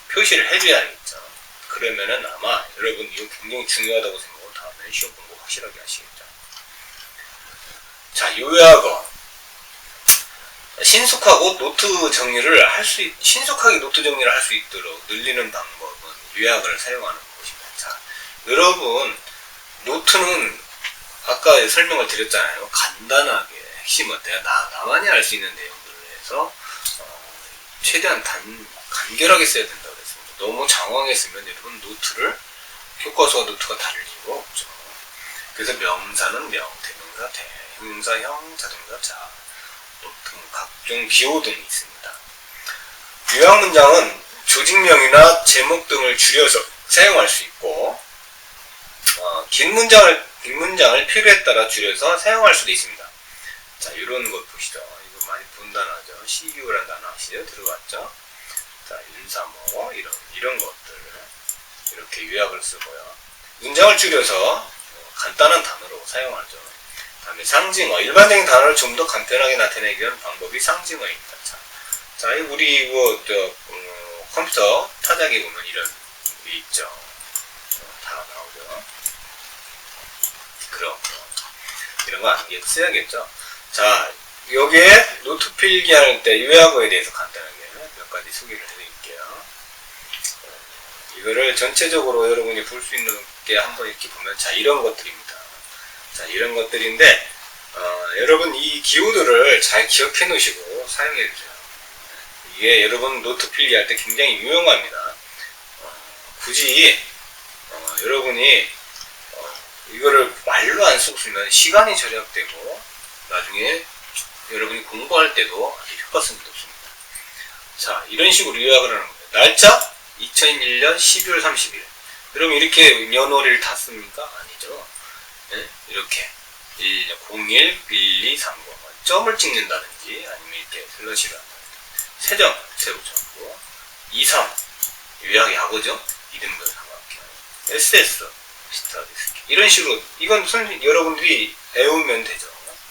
표시를 해줘야겠죠. 그러면은 아마 여러분 이거 굉장히 중요하다고 생각하고 다음에 시험 공부 확실하게 하시겠죠. 자, 요약어. 신속하게 노트 정리를 할 수 있도록 늘리는 방법은 요약을 사용하는 것입니다. 자, 여러분 노트는 아까 설명을 드렸잖아요. 간단하게 핵심은 나만이 알 수 있는 내용들을 해서 최대한 간결하게 써야 된다고 했습니다. 너무 장황했으면 여러분 노트를 교과서와 노트가 다를 이유가 없죠. 그래서 명사는 명, 대명사 대, 형용사 형, 자동사 자, 등 각종 기호 등이 있습니다. 요약 문장은 조직명이나 제목 등을 줄여서 사용할 수 있고, 긴 문장을 필요에 따라 줄여서 사용할 수도 있습니다. 자, 이런 것 보시죠. 이거 많이 본 단어죠. CU라는 단어 아시죠? 들어갔죠? 자, 윤사모 이런 것들을 이렇게 요약을 쓰고요. 문장을 줄여서 간단한 단어로 사용하죠. 다음에 상징어, 일반적인 단어를 좀 더 간편하게 나타내기 위한 방법이 상징어입니다. 자, 우리 이거 컴퓨터 타자기에 보면 이런 게 있죠. 다 나오죠. 그럼 이런 거 암기해서 써야겠죠. 자, 여기에 노트 필기할 때 요약어에 대해서 간단하게 몇 가지 소개를 해드릴게요. 이거를 전체적으로 여러분이 볼 수 있는 게 한번 이렇게 보면, 자, 이런 것들입니다. 자, 이런 것들인데 여러분 이 기호들을 잘 기억해 놓으시고 사용해 주세요. 이게 여러분 노트 필기할 때 굉장히 유용합니다. 굳이 여러분이 이거를 말로 안 쓰면 시간이 절약되고 나중에 여러분이 공부할 때도 아주 효과성이 높습니다. 자, 이런 식으로 요약을 하는 거예요. 날짜 2001년 12월 30일. 여러분 이렇게 연월일 다 씁니까? 아니죠. 네? 이렇게 01, 12, 30 점을 찍는다든지 아니면 이렇게 슬러시를 한다든지 세점 세로 적고 23 요약 야구죠. 이름도 삼각형 SS 스타디스키 이런 식으로 이건 여러분들이 외우면 되죠.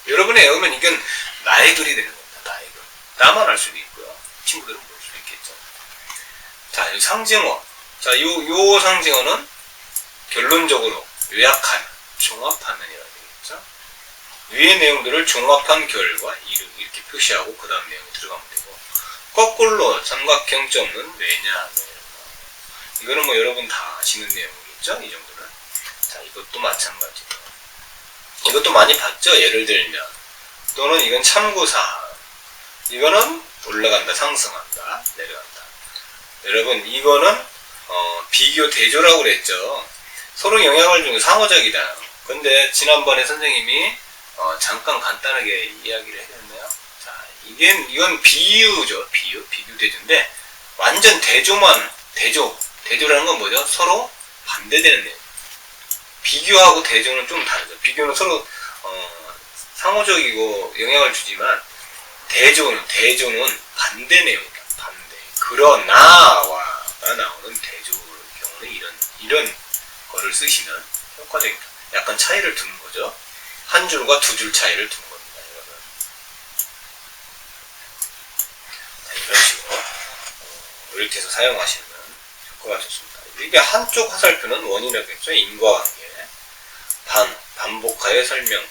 여러분이 외우면 이건 나의 글이 되는 겁니다. 나의 글. 나만 알 수도 있고요. 친구들은 볼 수도 있겠죠. 자, 이 상징어. 자, 요 상징어는 결론적으로 요약하면 종합하면이라고 되겠죠. 위의 내용들을 종합한 결과 이렇게 표시하고 그 다음 내용이 들어가면 되고 거꾸로 삼각형 점은 왜냐 이거는 뭐 여러분 다 아시는 내용이겠죠. 이 정도는. 자, 이것도 마찬가지고 이것도 많이 봤죠. 예를 들면 또는 이건 참고사항 이거는 올라간다 상승한다 내려간다. 여러분 이거는 비교 대조라고 그랬죠. 서로 영향을 주는 상호작이다. 근데 지난번에 선생님이 잠깐 간단하게 이야기를 해줬네요. 자, 이건 비유죠. 비교 대조인데 완전 대조라는 건 뭐죠? 서로 반대되는 내용. 비교하고 대조는 좀 다르죠. 비교는 서로 상호적이고 영향을 주지만 대조는 반대 내용이다. 반대. 그러나와 나오는 대조의 경우는 이런 거를 쓰시면 효과적입니다. 약간 차이를 두는 거죠. 한 줄과 두 줄 차이를 두는 겁니다. 자, 이런 식으로 이렇게 해서 사용하시면 효과가 좋습니다. 이게 한쪽 화살표는 원이라고 했죠. 인과관계. 반복하여 설명하면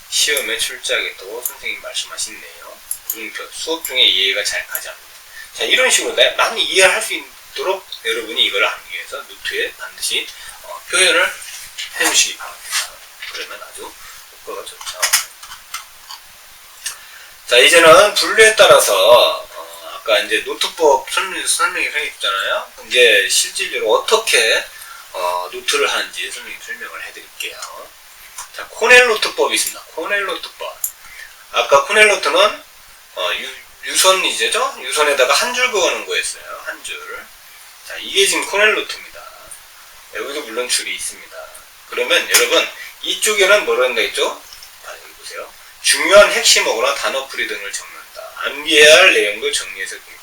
시험에 출제하게 또 선생님이 말씀하신 내용 물음표 수업 중에 이해가 잘 가지 않는다. 자, 이런 식으로 나는 이해를 할 수 있도록 여러분이 이걸 알기 위해서 노트에 반드시 표현을 해주시기 바랍니다. 그러면 아주 효과가 좋죠. 자, 이제는 분류에 따라서 아까 이제 노트법 설명이 생겼잖아요. 이제 실질적으로 어떻게 노트를 하는지 설명을 해드릴게요. 자, 코넬 노트법이 있습니다. 코넬 노트법. 아까 코넬 노트는 유선이죠. 유선에다가 한 줄 그어놓은 거였어요. 한 줄. 자, 이게 지금 코넬 노트입니다. 여기도 물론 줄이 있습니다. 그러면 여러분 이쪽에는 뭐라고 한다 했죠? 자, 여기 보세요. 중요한 핵심어거나 단어풀이 등을 적는다. 암기해야 할 내용도 정리해서 기록.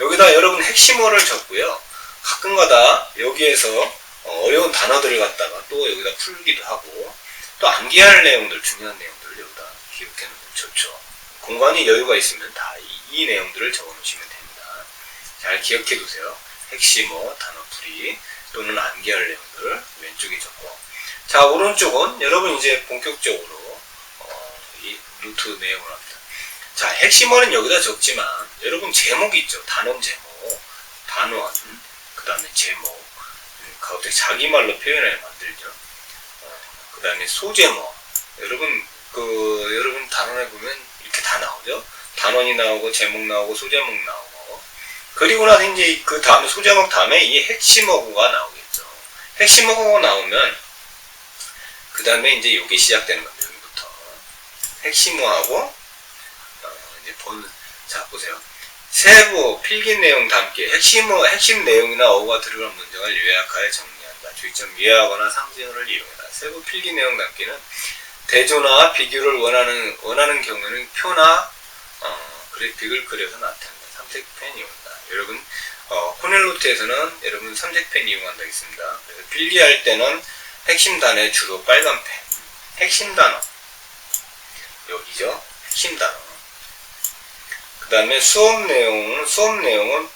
여기다 여러분 핵심어를 적고요. 가끔가다 여기에서 어려운 단어들을 갖다가 또 여기다 풀기도 하고 또 암기해야 할 내용들, 중요한 내용들을 여기다 기록해 놓으면 좋죠. 공간이 여유가 있으면 다 이 내용들을 적어 놓으시면 됩니다. 잘 기억해 두세요. 핵심어, 단어풀이 또는 암기할 내용들 왼쪽에 적고 자, 오른쪽은 여러분 이제 본격적으로 이 노트 내용을 합니다. 자, 핵심어는 여기다 적지만 여러분 제목이 있죠. 단원 제목, 단원, 그 다음에 제목 갑자기 자기말로 표현을 만들죠. 그 다음에 소제목 여러분 여러분 단원에 보면 이렇게 다 나오죠. 단원이 나오고 제목 나오고 소제목 나오고 그리고 나서 이제 그 다음에 소제목 다음에 이 핵심어구가 나오겠죠. 핵심어구가 나오면 그 다음에 이제 요게 시작되는 겁니다. 여기부터 핵심어하고 이제 자, 보세요. 세부 필기 내용 담기 핵심 내용이나 어구가 들어간 문장을 요약하여 정리한다. 주의점 이해하거나 상징어를 이용해라. 세부 필기 내용 담기는 대조나 비교를 원하는 경우에는 표나 그래픽을 그려서 나타낸다. 삼색펜 이용한다. 여러분 코넬 노트에서는 여러분 삼색펜 이용한다 했습니다. 그래서 필기할 때는 핵심 단어에 주로 빨간 펜. 핵심 단어 여기죠. 핵심 단어. 그 다음에 수업 내용은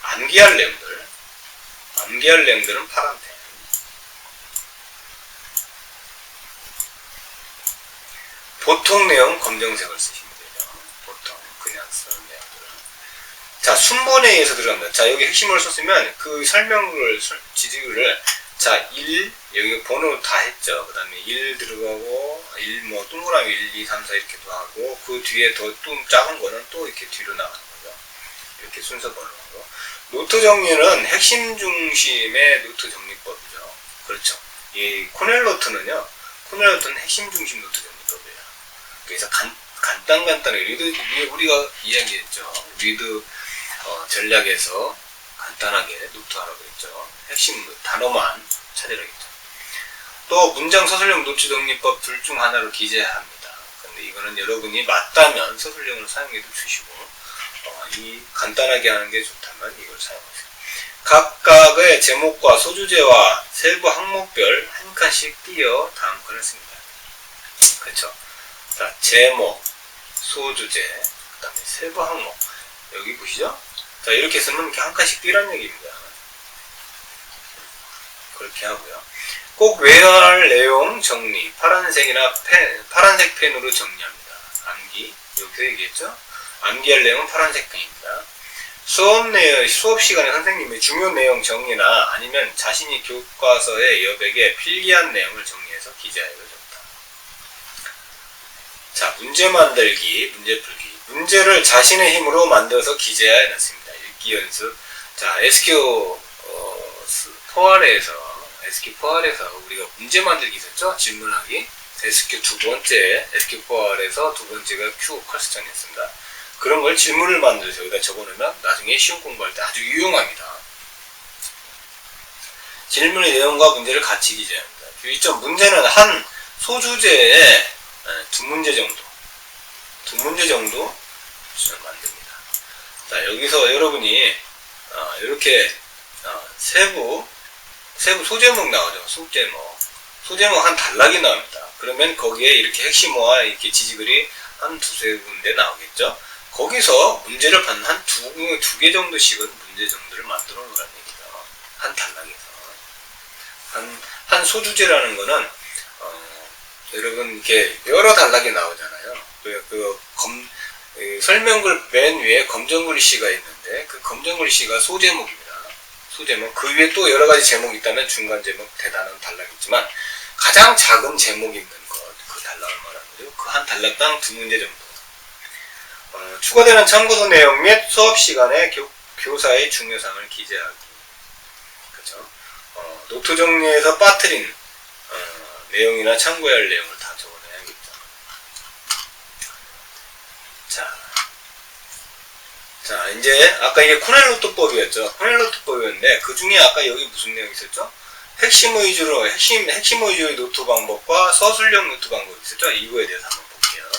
암기할 내용들은 파란 펜. 보통 내용 검정색을 쓰시면 되죠. 보통 그냥 쓰는 내용들은. 자, 순번에 의해서 들어간다. 자, 여기 핵심을 썼으면 그 지지를 자, 1 여기 번호 다 했죠. 그 다음에 1 들어가고 1 뭐 동그라미 1, 2, 3, 4 이렇게도 하고 그 뒤에 더 좀 작은 거는 또 이렇게 뒤로 나가는 거죠. 이렇게 순서 번호로. 노트 정리는 핵심 중심의 노트 정리법이죠. 그렇죠. 이 코넬 노트는요, 코넬 노트는 핵심 중심 노트 정리법이에요. 그래서 간단하게 우리가 이야기했죠. 리드 전략에서 간단하게 노트하라고 했죠. 핵심 단어만 찾으라고 했죠. 또 문장 서술형 노트 정리법 둘 중 하나로 기재해야 합니다. 근데 이거는 여러분이 맞다면 서술형으로 사용해도 주시고, 이 간단하게 하는 게 좋다면 이걸 사용하세요. 각각의 제목과 소주제와 세부 항목별 한 칸씩 띄어 다음 칸을 씁니다. 그렇죠? 자, 제목, 소주제, 그 다음에 세부 항목. 여기 보시죠? 자, 이렇게 쓰면 이렇게 한 칸씩 띄란 얘기입니다. 그렇게 하고요. 꼭 외워야 할 내용 정리. 파란색 펜으로 정리합니다. 암기. 여기서 얘기했죠? 암기할 내용은 파란색 펜입니다. 수업 시간에 선생님의 중요 내용 정리나 아니면 자신이 교과서의 여백에 필기한 내용을 정리해서 기재하기가 좋다. 자, 문제 만들기, 문제 풀기. 문제를 자신의 힘으로 만들어서 기재해야 했습니다. 읽기 연습. 자, SQ4R에서 우리가 문제 만들기 있었죠? 질문하기. SQ4R에서 두 번째가 Q 퀘스천이었습니다. 그런 걸 질문을 만들어서 여기다 적어놓으면 나중에 시험 공부할 때 아주 유용합니다. 질문의 내용과 문제를 같이 기재합니다. 주의점, 문제는 한 소주제에 두 문제 정도 만듭니다. 자, 여기서 여러분이 이렇게 세부 소제목 나오죠. 소제목 한 단락이 나옵니다. 그러면 거기에 이렇게 핵심어와 이렇게 지지글이 한 두세 군데 나오겠죠. 거기서 문제를 받는 한 두 개 정도씩은 문제 정도를 만들어 놓으라는 얘기죠. 한 단락에서. 한 소주제라는 거는, 여러분, 이렇게 여러 단락이 나오잖아요. 설명글 맨 위에 검정글씨가 있는데, 그 검정글씨가 소제목입니다. 소제목. 그 위에 또 여러 가지 제목이 있다면 중간 제목, 대단한 단락이 있지만, 가장 작은 제목이 있는 것, 그 단락을 말하는 거죠. 그 한 단락당 두 문제 정도. 추가되는 참고서 내용 및 수업 시간에 교사의 중요성을 기재하기. 그죠? 노트 정리에서 빠뜨린 내용이나 참고해야 할 내용을 다 적어내야겠죠. 자, 이제 아까 이게 코넬 노트법이었죠. 코넬 노트법이었는데 그 중에 아까 여기 무슨 내용이 있었죠? 핵심 위주의 노트 방법과 서술형 노트 방법이 있었죠. 이거에 대해서 한번 볼게요.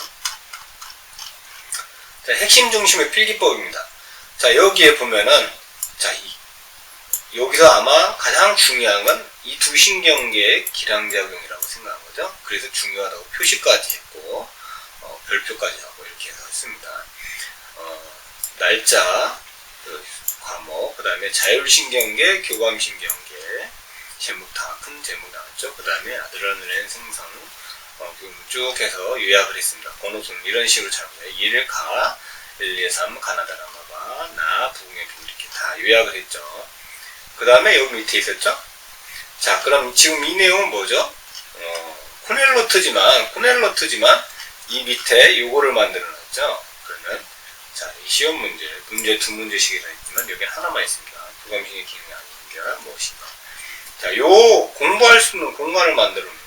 자, 핵심 중심의 필기법입니다. 자, 여기에 보면은, 자, 여기서 아마 가장 중요한 건 이 두 신경계의 기량작용이라고 생각한 거죠. 그래서 중요하다고 표시까지 했고, 별표까지 하고 이렇게 해서 했습니다. 날짜, 과목, 그 다음에 자율신경계, 교감신경계, 제목 다 큰 제목 나왔죠. 그 다음에 아드레날린 생성, 쭉 해서 요약을 했습니다. 번호순 이런 식으로 잡아요. 1, 가, 1, 2, 3, 가나다라마바, 나, 부흥의 비밀 이렇게 다 요약을 했죠. 그 다음에 여기 밑에 있었죠. 자, 그럼 지금 이 내용은 뭐죠? 코넬 노트지만 이 밑에 요거를 만들어 놨죠. 그러면 자, 이 시험 문제 두 문제씩이 다 있지만 여기 하나만 있습니다. 교감신경 기능이 아닌 게 무엇인가. 자, 요 공부할 수 있는 공간을 만들어 놓는 거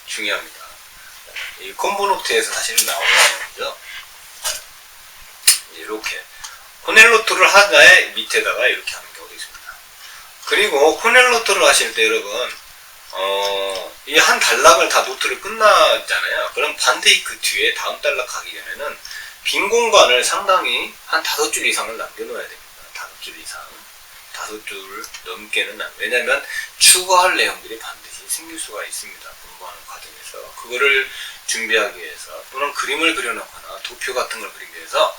중요합니다. 이 콤보 노트에서 사실은 나오는 내용이죠. 이렇게 코넬 노트를 하나에 밑에다가 이렇게 하는 경우도 있습니다. 그리고 코넬 노트를 하실 때 여러분, 이 한 단락을 다 노트를 끝났잖아요. 그럼 반드시 그 뒤에 다음 단락 가기 전에는 빈 공간을 상당히 한 5줄 이상을 남겨놓아야 됩니다. 5줄 이상. 5줄 넘게는 왜냐면 추가할 내용들이 반드시 생길 수가 있습니다. 공부하는 과정에서. 그거를 준비하기 위해서 또는 그림을 그려놓거나 도표 같은 걸 그리기 위해서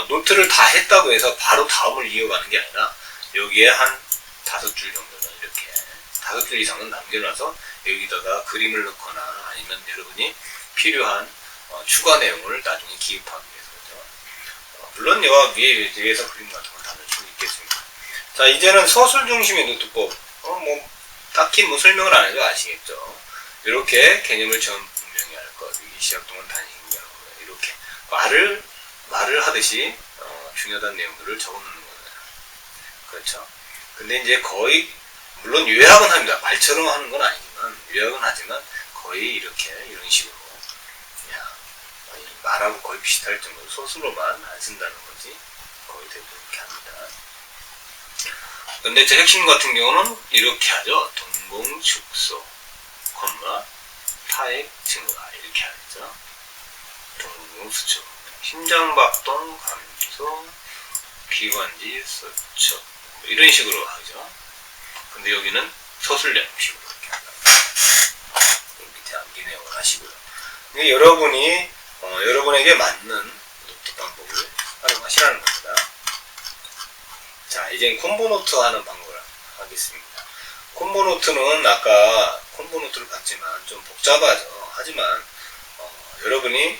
노트를 다 했다고 해서 바로 다음을 이어가는 게 아니라 여기에 한 5줄 정도는 이렇게 5줄 이상은 남겨놔서 여기다가 그림을 넣거나 아니면 여러분이 필요한 추가 내용을 나중에 기입하기 위해서죠. 물론 위에서 그림 같은 걸 다 넣을 수 있겠습니다. 자, 이제는 서술 중심의 노트법. 딱히 설명을 안 해도 아시겠죠. 이렇게 개념을 처음 분명히 할 것. 이 시작동은 단식이라고 이렇게 말을 하듯이 중요한 내용들을 적어놓는 거예요. 그렇죠. 근데 이제 거의 물론 요약은 합니다. 말처럼 하는 건 아닙니다. 요약은 하지만 거의 이렇게 이런 식으로 그냥 말하고 거의 비슷할 정도로 소수로만 안 쓴다는 거지. 거의 대부분 이렇게 합니다. 근데 제 핵심 같은 경우는 이렇게 하죠. 동공 축소, 타액 증가 이렇게 하죠. 동공 수축, 심장박동 감소, 기관지 수축 이런 식으로 하죠. 근데 여기는 서술형식으로 이렇게 한다. 밑에 암기 내용을 하시고요. 이게 여러분이 여러분에게 맞는 노트 방법을 활용하시라는 겁니다. 자, 이제 콤보노트 하는 방법을 하겠습니다. 콤보노트는 아까 콤보노트를 봤지만 좀 복잡하죠. 하지만 여러분이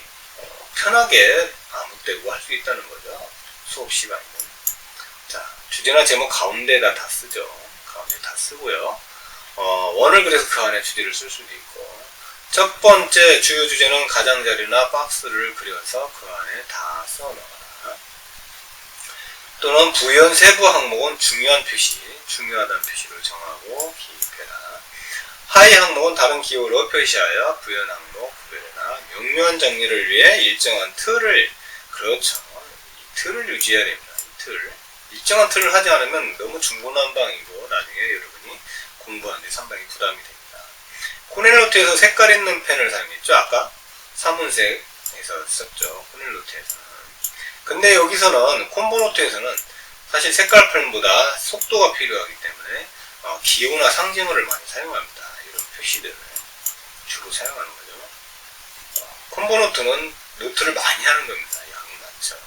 편하게 아무 때고 할 수 있다는 거죠. 수업 시간에는. 자, 주제나 제목 가운데다 다 쓰죠. 가운데 다 쓰고요. 원을 그래서 그 안에 주제를 쓸 수도 있고, 첫 번째 주요 주제는 가장자리나 박스를 그려서 그 안에 다 써넣어라. 또는 부연 세부 항목은 중요한 표시, 중요하다는 표시를 정하고 기입해라. 하위 항목은 다른 기호로 표시하여 부연 항목 구별해라. 명료한 정리를 위해 일정한 틀을, 그렇죠. 이 틀을 유지해야 됩니다. 이 틀. 일정한 틀을 하지 않으면 너무 중구난방이고 나중에 여러분이 공부하는데 상당히 부담이 됩니다. 코넬노트에서 색깔 있는 펜을 사용했죠. 아까 사문색에서 썼죠. 코넬노트에서는. 근데 여기서는 콤보노트에서는 사실 색깔 펜보다 속도가 필요하기 때문에 기호나 상징어를 많이 사용합니다. 이런 표시들을 주로 사용하는 거죠. 콤보노트는 노트를 많이 하는 겁니다. 양이 많죠.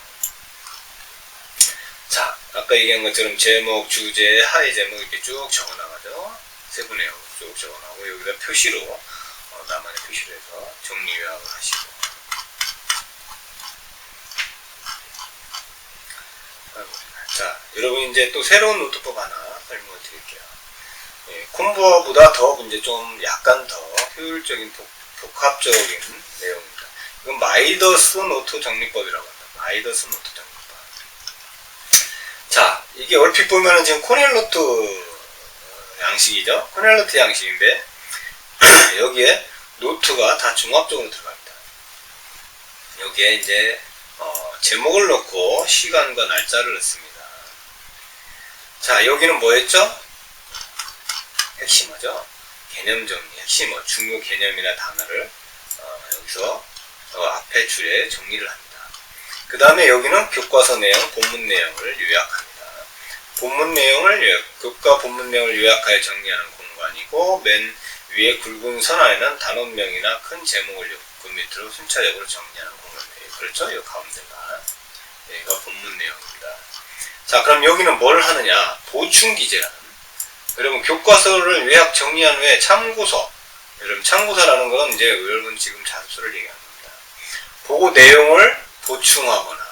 자, 아까 얘기한 것처럼 제목, 주제, 하위 제목 이렇게 쭉 적어나가죠. 세부 내용 쭉 적어나가고 여기다 표시로 나만의 표시로 해서 정리 요약을 하시고. 자, 여러분 이제 또 새로운 노트법 하나 설명을 드릴게요. 예, 콤보보다 더 이제 좀 약간 더 효율적인 복합적인 내용입니다. 이건 마이더스 노트 정리법이라고 합니다. 마이더스 노트 정리법. 자, 이게 얼핏 보면은 지금 코넬노트 양식이죠. 코넬노트 양식인데 여기에 노트가 다 종합적으로 들어갑니다. 여기에 이제 제목을 넣고 시간과 날짜를 넣습니다. 자, 여기는 뭐였죠? 핵심어죠. 개념 정리, 핵심어, 중요 개념이나 단어를 여기서 앞에 줄에 정리를 합니다. 그 다음에 여기는 교과서 내용, 본문 내용을 요약합니다. 본문 내용을 교과 본문 내용을 요약하여 정리하는 공간이고, 맨 위에 굵은 선 안에는 단원명이나 큰 제목을 그 밑으로 순차적으로 정리하는 공간이에요. 그렇죠? 이 가운데가 여기가 본문 내용입니다. 자, 그럼 여기는 뭘 하느냐? 보충 기재라는. 여러분 교과서를 요약 정리한 후에 참고서. 여러분 참고서라는 건 이제 여러분 지금 자습서를 얘기하는 겁니다. 보고 내용을 보충하거나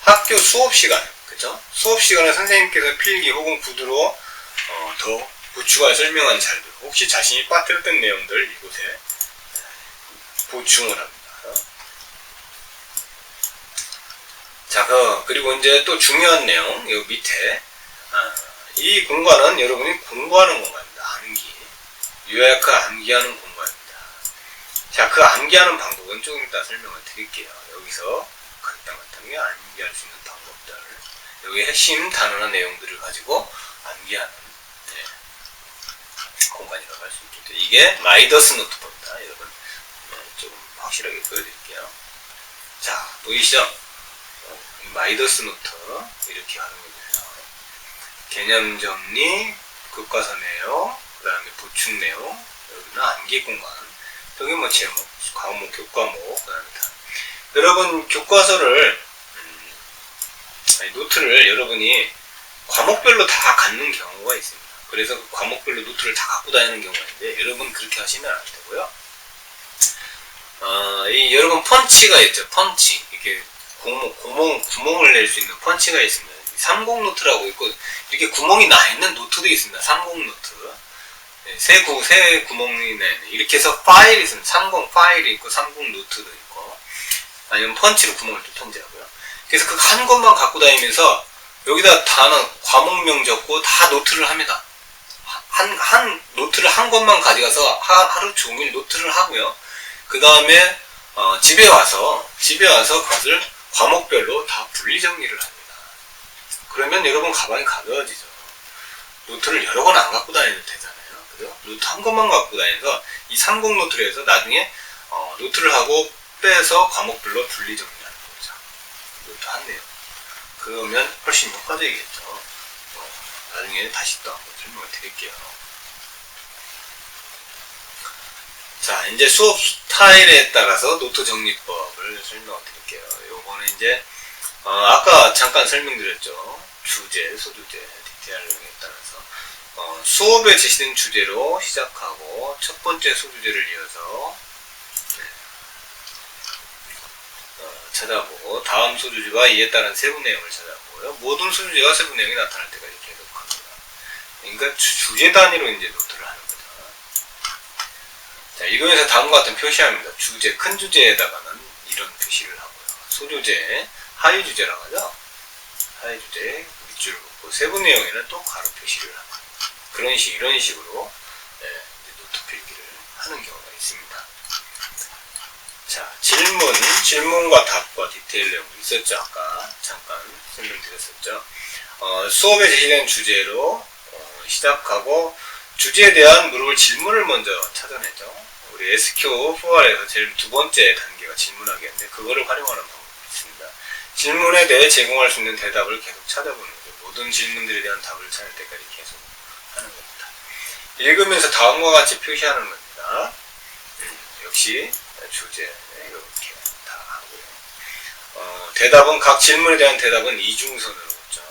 학교 수업 시간, 그죠? 수업 시간에 선생님께서 필기 혹은 구두로 더 보충하여 설명한 자료들, 혹시 자신이 빠뜨렸던 내용들 이곳에 보충을 합니다. 자, 그리고 이제 또 중요한 내용, 여기 밑에, 이 공간은 여러분이 공부하는 공간입니다. 암기. 요약과 암기하는 공간입니다. 자, 그 암기하는 방법은 조금 이따 설명을 드릴게요. 여기서 간단하게 암기할 수 있는 방법들. 여기 핵심 단어나 내용들을 가지고 암기하는 공간이라고 할 수 있겠죠. 이게 마이더스 노트법입니다. 여러분, 조금 확실하게 보여드릴게요. 자, 보이시죠? 마이더스 노트 이렇게 활용해주세요. 개념 정리, 교과서 내용, 그 다음에 보충 내용, 여기는 암기 공간, 여기 뭐 제목, 과목, 교과목, 그 다음에 다. 여러분 교과서를 노트를 여러분이 과목별로 다 갖는 경우가 있습니다. 그래서 그 과목별로 노트를 다 갖고 다니는 경우가 있는데 여러분 그렇게 하시면 안 되고요. 여러분 펀치가 있죠. 펀치. 이렇게 구멍을 낼 수 있는 펀치가 있습니다. 30 노트라고 있고, 이렇게 구멍이 나 있는 노트도 있습니다. 30 노트. 새 구멍이 내, 이렇게 해서 파일이 있습니다. 30 파일이 있고, 30 노트도 있고, 아니면 펀치로 구멍을 뚫던지 하고요. 그래서 그 한 것만 갖고 다니면서, 여기다 단어, 과목명 적고 다 노트를 합니다. 한 노트를 한 권만 가져가서 하루 종일 노트를 하고요. 그 다음에 집에 와서 그것을 과목별로 다 분리 정리를 합니다. 그러면 여러분 가방이 가벼워지죠. 노트를 여러 권 안 갖고 다녀도 되잖아요. 그죠? 노트 한 권만 갖고 다녀서 이 30 노트를 해서 나중에 노트를 하고 빼서 과목별로 분리 정리하는 거죠. 노트 한 내용. 그러면 훨씬 효과적이겠죠. 나중에 다시 또 한번 설명을 드릴게요. 자, 이제 수업 스타일에 따라서 노트 정리법을 설명을 드릴게요. 요거는 이제 아까 잠깐 설명드렸죠. 주제, 소주제, 디테일 내용에 따라서 수업에 제시된 주제로 시작하고 첫 번째 소주제를 이어서 찾아보고 다음 소주제와 이에 따른 세부 내용을 찾아보고요. 모든 소주제와 세부 내용이 나타날 때까지 계속합니다. 그러니까 주제 단위로 이제 노트를 하는 거죠. 자, 이거에서 다음과 같은 표시합니다. 주제, 큰 주제에다가는 이런 표시를 하고요. 소주제, 하위 주제라고 하죠. 하위 주제 밑줄 긋고 세부 내용에는 또 가로 표시를 합니다. 이런 식으로 노트 필기를 하는 경우가 있습니다. 자, 질문과 답과 디테일 내용도 있었죠. 아까 잠깐 설명드렸었죠. 수업에 제시된 주제로 시작하고 주제에 대한 물어볼 질문을 먼저 찾아내죠. 우리 SQ4R에서 제일 두 번째 단계가 질문하기인데 그거를 활용하는 방법이 있습니다. 질문에 대해 제공할 수 있는 대답을 계속 찾아보는 거죠. 모든 질문들에 대한 답을 찾을 때까지 계속 하는 겁니다. 읽으면서 다음과 같이 표시하는 겁니다. 역시 주제 이렇게 다 하고요. 대답은 각 질문에 대한 대답은 이중선으로 묻죠.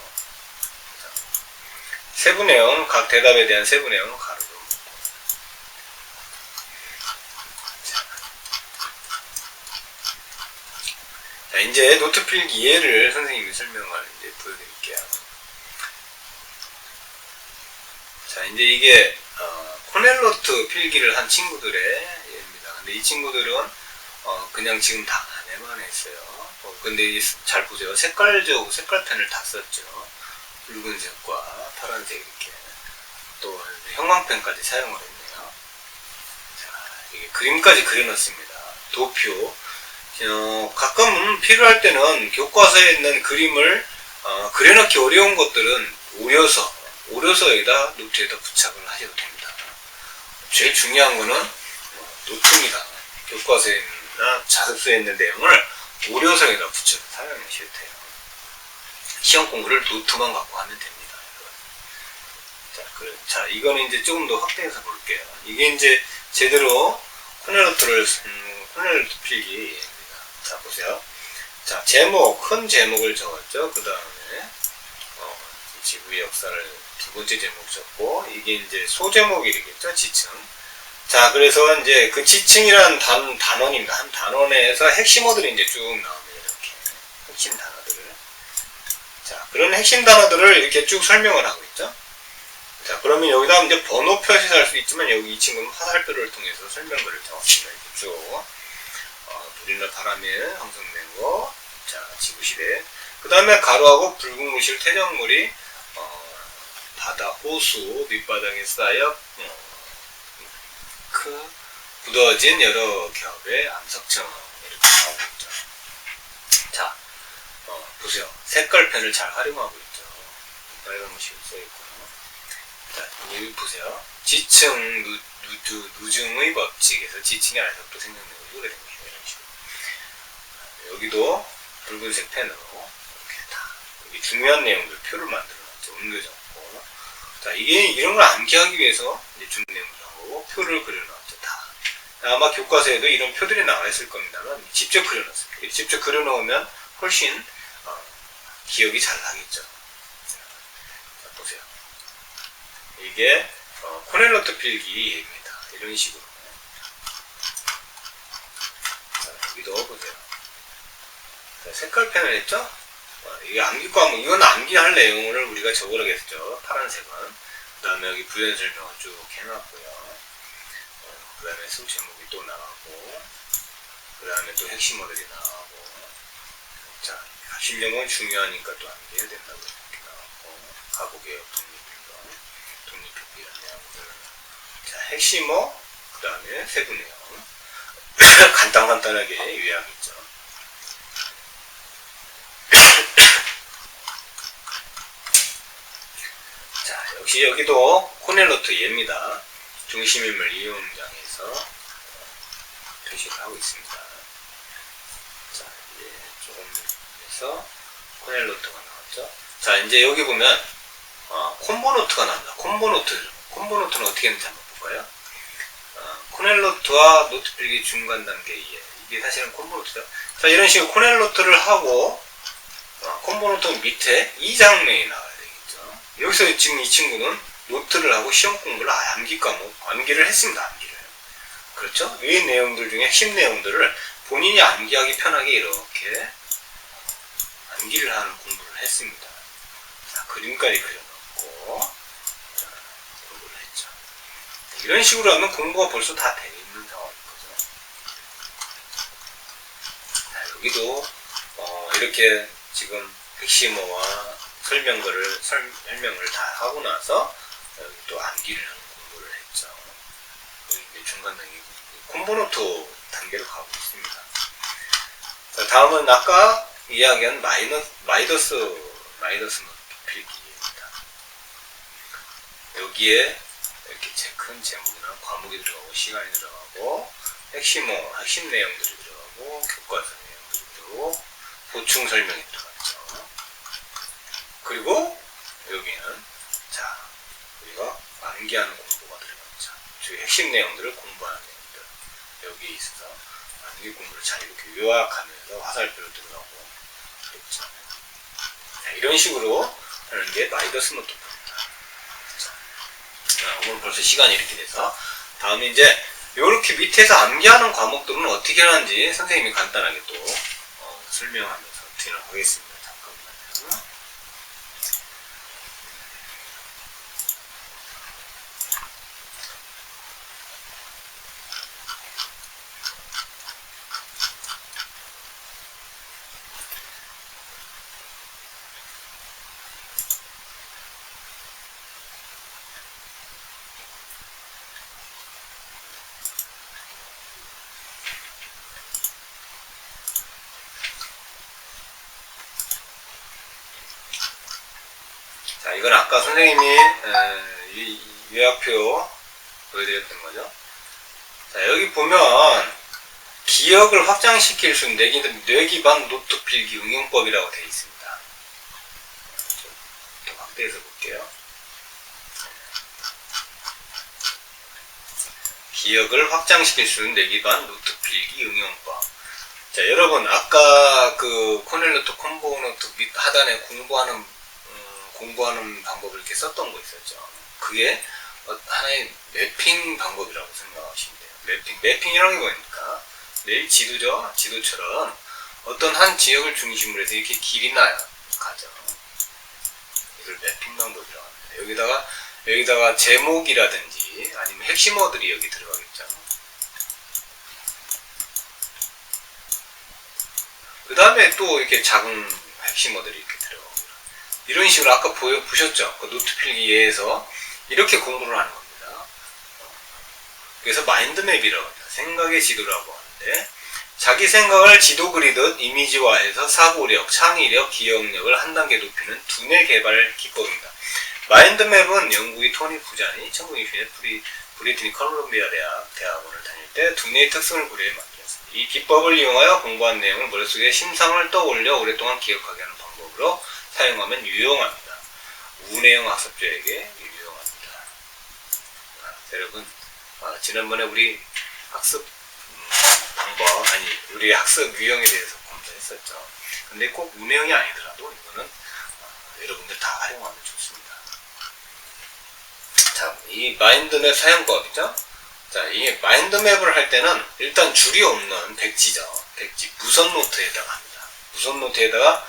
세부 내용, 각 대답에 대한 세부 내용은 가로로 묻고. 자, 이제 노트 필기 예를 선생님이 설명을 이제 보여드릴게요. 자, 이제 이게 코넬 노트 필기를 한 친구들의 예입니다. 근데 이 친구들은 그냥 지금 다 안에만 했어요. 근데 잘 보세요. 색깔펜을 다 썼죠. 붉은색과 파란색 이렇게 또 형광펜까지 사용을 했네요. 자, 이게 그림까지 그려놨습니다. 도표. 가끔은 필요할 때는 교과서에 있는 그림을 그려넣기 어려운 것들은 오려서 여기다 노트에다 부착을 하셔도 됩니다. 제일 중요한 거는 노트입니다. 교과서에나 자습서에 있는 내용을 오려서 여기다 붙여서 사용하셔도 돼요. 시험 공부를 노트만 갖고 하면 됩니다. 자, 이거는 이제 조금 더 확대해서 볼게요. 이게 이제 제대로 코넬 노트 필기입니다. 자, 보세요. 자, 큰 제목을 적었죠. 그 다음에 지구의 역사를 두 번째 제목 적고, 이게 이제 소제목이 되겠죠. 지층. 자, 그래서 이제 그 지층이라는 단원입니다. 한 단원에서 핵심어들이 이제 쭉 나옵니다. 이렇게 핵심 단어들을. 자, 그런 핵심 단어들을 이렇게 쭉 설명을 하고 있죠. 자, 그러면 여기다 이제 번호 표시를 할 수 있지만 여기 이 친구는 화살표를 통해서 설명글을 적었습니다. 이렇게 쭉. 우리나라 바람에 형성된 거. 자, 지구시대. 그 다음에 가로하고 붉은 물실 퇴적물이 바다, 호수, 밑바닥에 쌓여 굳어진 여러 겹의 암석층 이렇게 나오고 있죠. 자, 보세요. 색깔펜을 잘 활용하고 있죠. 빨간 물실 써있고요. 자, 여기 보세요. 지층, 누중의 법칙에서 지층의 알석도 생성되고 이렇게 됩니다. 이런 식으로. 여기도 붉은색 펜으로 이렇게 다 여기 중요한 내용들 표를 만들어놨죠. 음료 적고. 자, 이런 걸 암기하기 위해서 이제 중요한 내용들 하고 표를 그려놨죠. 다. 아마 교과서에도 이런 표들이 나와 있을 겁니다만 직접 그려놨습니다. 직접 그려놓으면 훨씬 기억이 잘 나겠죠. 자, 보세요. 이게 코넬 노트 필기 예입니다. 이런 식으로. 자, 여기도 보세요. 자, 색깔펜을 했죠? 이게 암기 과목, 이건 암기할 내용을 우리가 적으라겠죠. 파란색은. 그 다음에 여기 부연 설명을 쭉 해놨고요. 그 다음에 수업 제목이 또 나가고, 그 다음에 또 핵심어들이 나가고, 자, 실력은 중요하니까 또 암기해야 된다고 이렇게 나왔고, 가구개혁, 독립필기 이런 내용들. 자, 핵심어, 그 다음에 세부 내용. 간단하게 요약했죠. 자, 역시 여기도 코넬로트 예입니다. 중심인물 이용장에서 표시를 하고 있습니다. 자, 이제 조금 해서 코넬로트가 나왔죠. 자, 이제 여기 보면 콤보노트가 나옵니다. 콤보노트는 어떻게 하는지 한번 볼까요? 코넬로트와 노트 필기 중간 단계 이해. 이게 사실은 콤보노트죠. 자, 이런 식으로 코넬로트를 하고 콤보노트 밑에 2장면이 나와야 되겠죠. 여기서 지금 이 친구는 노트를 하고 시험 공부를 암기 과목, 암기를 했습니다. 암기를. 그렇죠? 이 내용들 중에 핵심 내용들을 본인이 암기하기 편하게 이렇게 암기를 하는 공부를 했습니다. 자, 그림까지 그려놓고 공부를 했죠. 이런 식으로 하면 공부가 벌써 다 되어 있는 상황인 거죠. 자, 여기도 이렇게 지금 핵심어와 설명을 다 하고 나서 여기 또 암기를 하는 공부를 했죠. 여기 중간 단계 콤보노트 단계로 가고 있습니다. 자, 다음은 아까 이야기한 마이더스 노트 필기입니다. 여기에 이렇게 큰 제목이나 과목이 들어가고 시간이 들어가고 핵심 내용들이 들어가고 교과서 내용들이 들어가고 보충 설명이 들어갔죠. 그리고 여기는 자, 우리가 암기하는 공부가 들어갔죠. 즉 핵심 내용들을 공부하는 내용들. 여기에 있어서 암기 공부를 잘 이렇게 요약하면서 화살표로 들어가고 그렇죠. 자, 이런 식으로 하는 게 마이더스 노트입니다. 오늘 벌써 시간이 이렇게 돼서 다음에 이제 이렇게 밑에서 암기하는 과목들은 어떻게 하는지 선생님이 간단하게 또 설명하면서 진행하겠습니다. 잠깐만요. 자, 이건 아까 선생님이 요약표 보여드렸던 거죠. 자, 여기 보면 기억을 확장시킬 수 있는 뇌기반 노트 필기 응용법이라고 되어 있습니다. 좀 더 확대해서 볼게요. 기억을 확장시킬 수 있는 뇌기반 노트 필기 응용법. 자, 여러분 아까 그 코넬로트 콤보노트 밑 하단에 공부하는 방법을 이렇게 썼던 거 있었죠. 그게 하나의 매핑 방법이라고 생각하시면 돼요. 매핑이라는 게 뭐입니까? 내일 지도죠. 지도처럼 어떤 한 지역을 중심으로 해서 이렇게 길이 가죠. 이걸 매핑 방법이라고 합니다. 여기다가 제목이라든지 아니면 핵심어들이 여기 들어가겠죠. 그 다음에 또 이렇게 작은 핵심어들이 이렇게 들어가고 이런 식으로 아까 보셨죠? 그 노트 필기에서 이렇게 공부를 하는 겁니다. 그래서 마인드맵이라고 합니다. 생각의 지도라고 하는데 자기 생각을 지도 그리듯 이미지화해서 사고력, 창의력, 기억력을 한 단계 높이는 두뇌 개발 기법입니다. 마인드맵은 영국의 토니 부자니 1960년에 브리트니 컬럼비아 대학원을 다닐 때 두뇌의 특성을 고려해 만들었습니다. 이 기법을 이용하여 공부한 내용을 머릿속에 심상을 떠올려 오랫동안 기억하게 하는 방법으로 사용하면 유용합니다. 우내형 학습자에게 유용합니다. 여러분, 지난번에 우리 학습 우리 학습 유형에 대해서 공부했었죠. 근데 꼭 우내형이 아니더라도 이거는 여러분들 다 활용하면 좋습니다. 자, 이 마인드맵 사용법이죠. 자, 이 마인드맵을 할 때는 일단 줄이 없는 백지죠. 백지 무선 노트에다가 합니다. 무선 노트에다가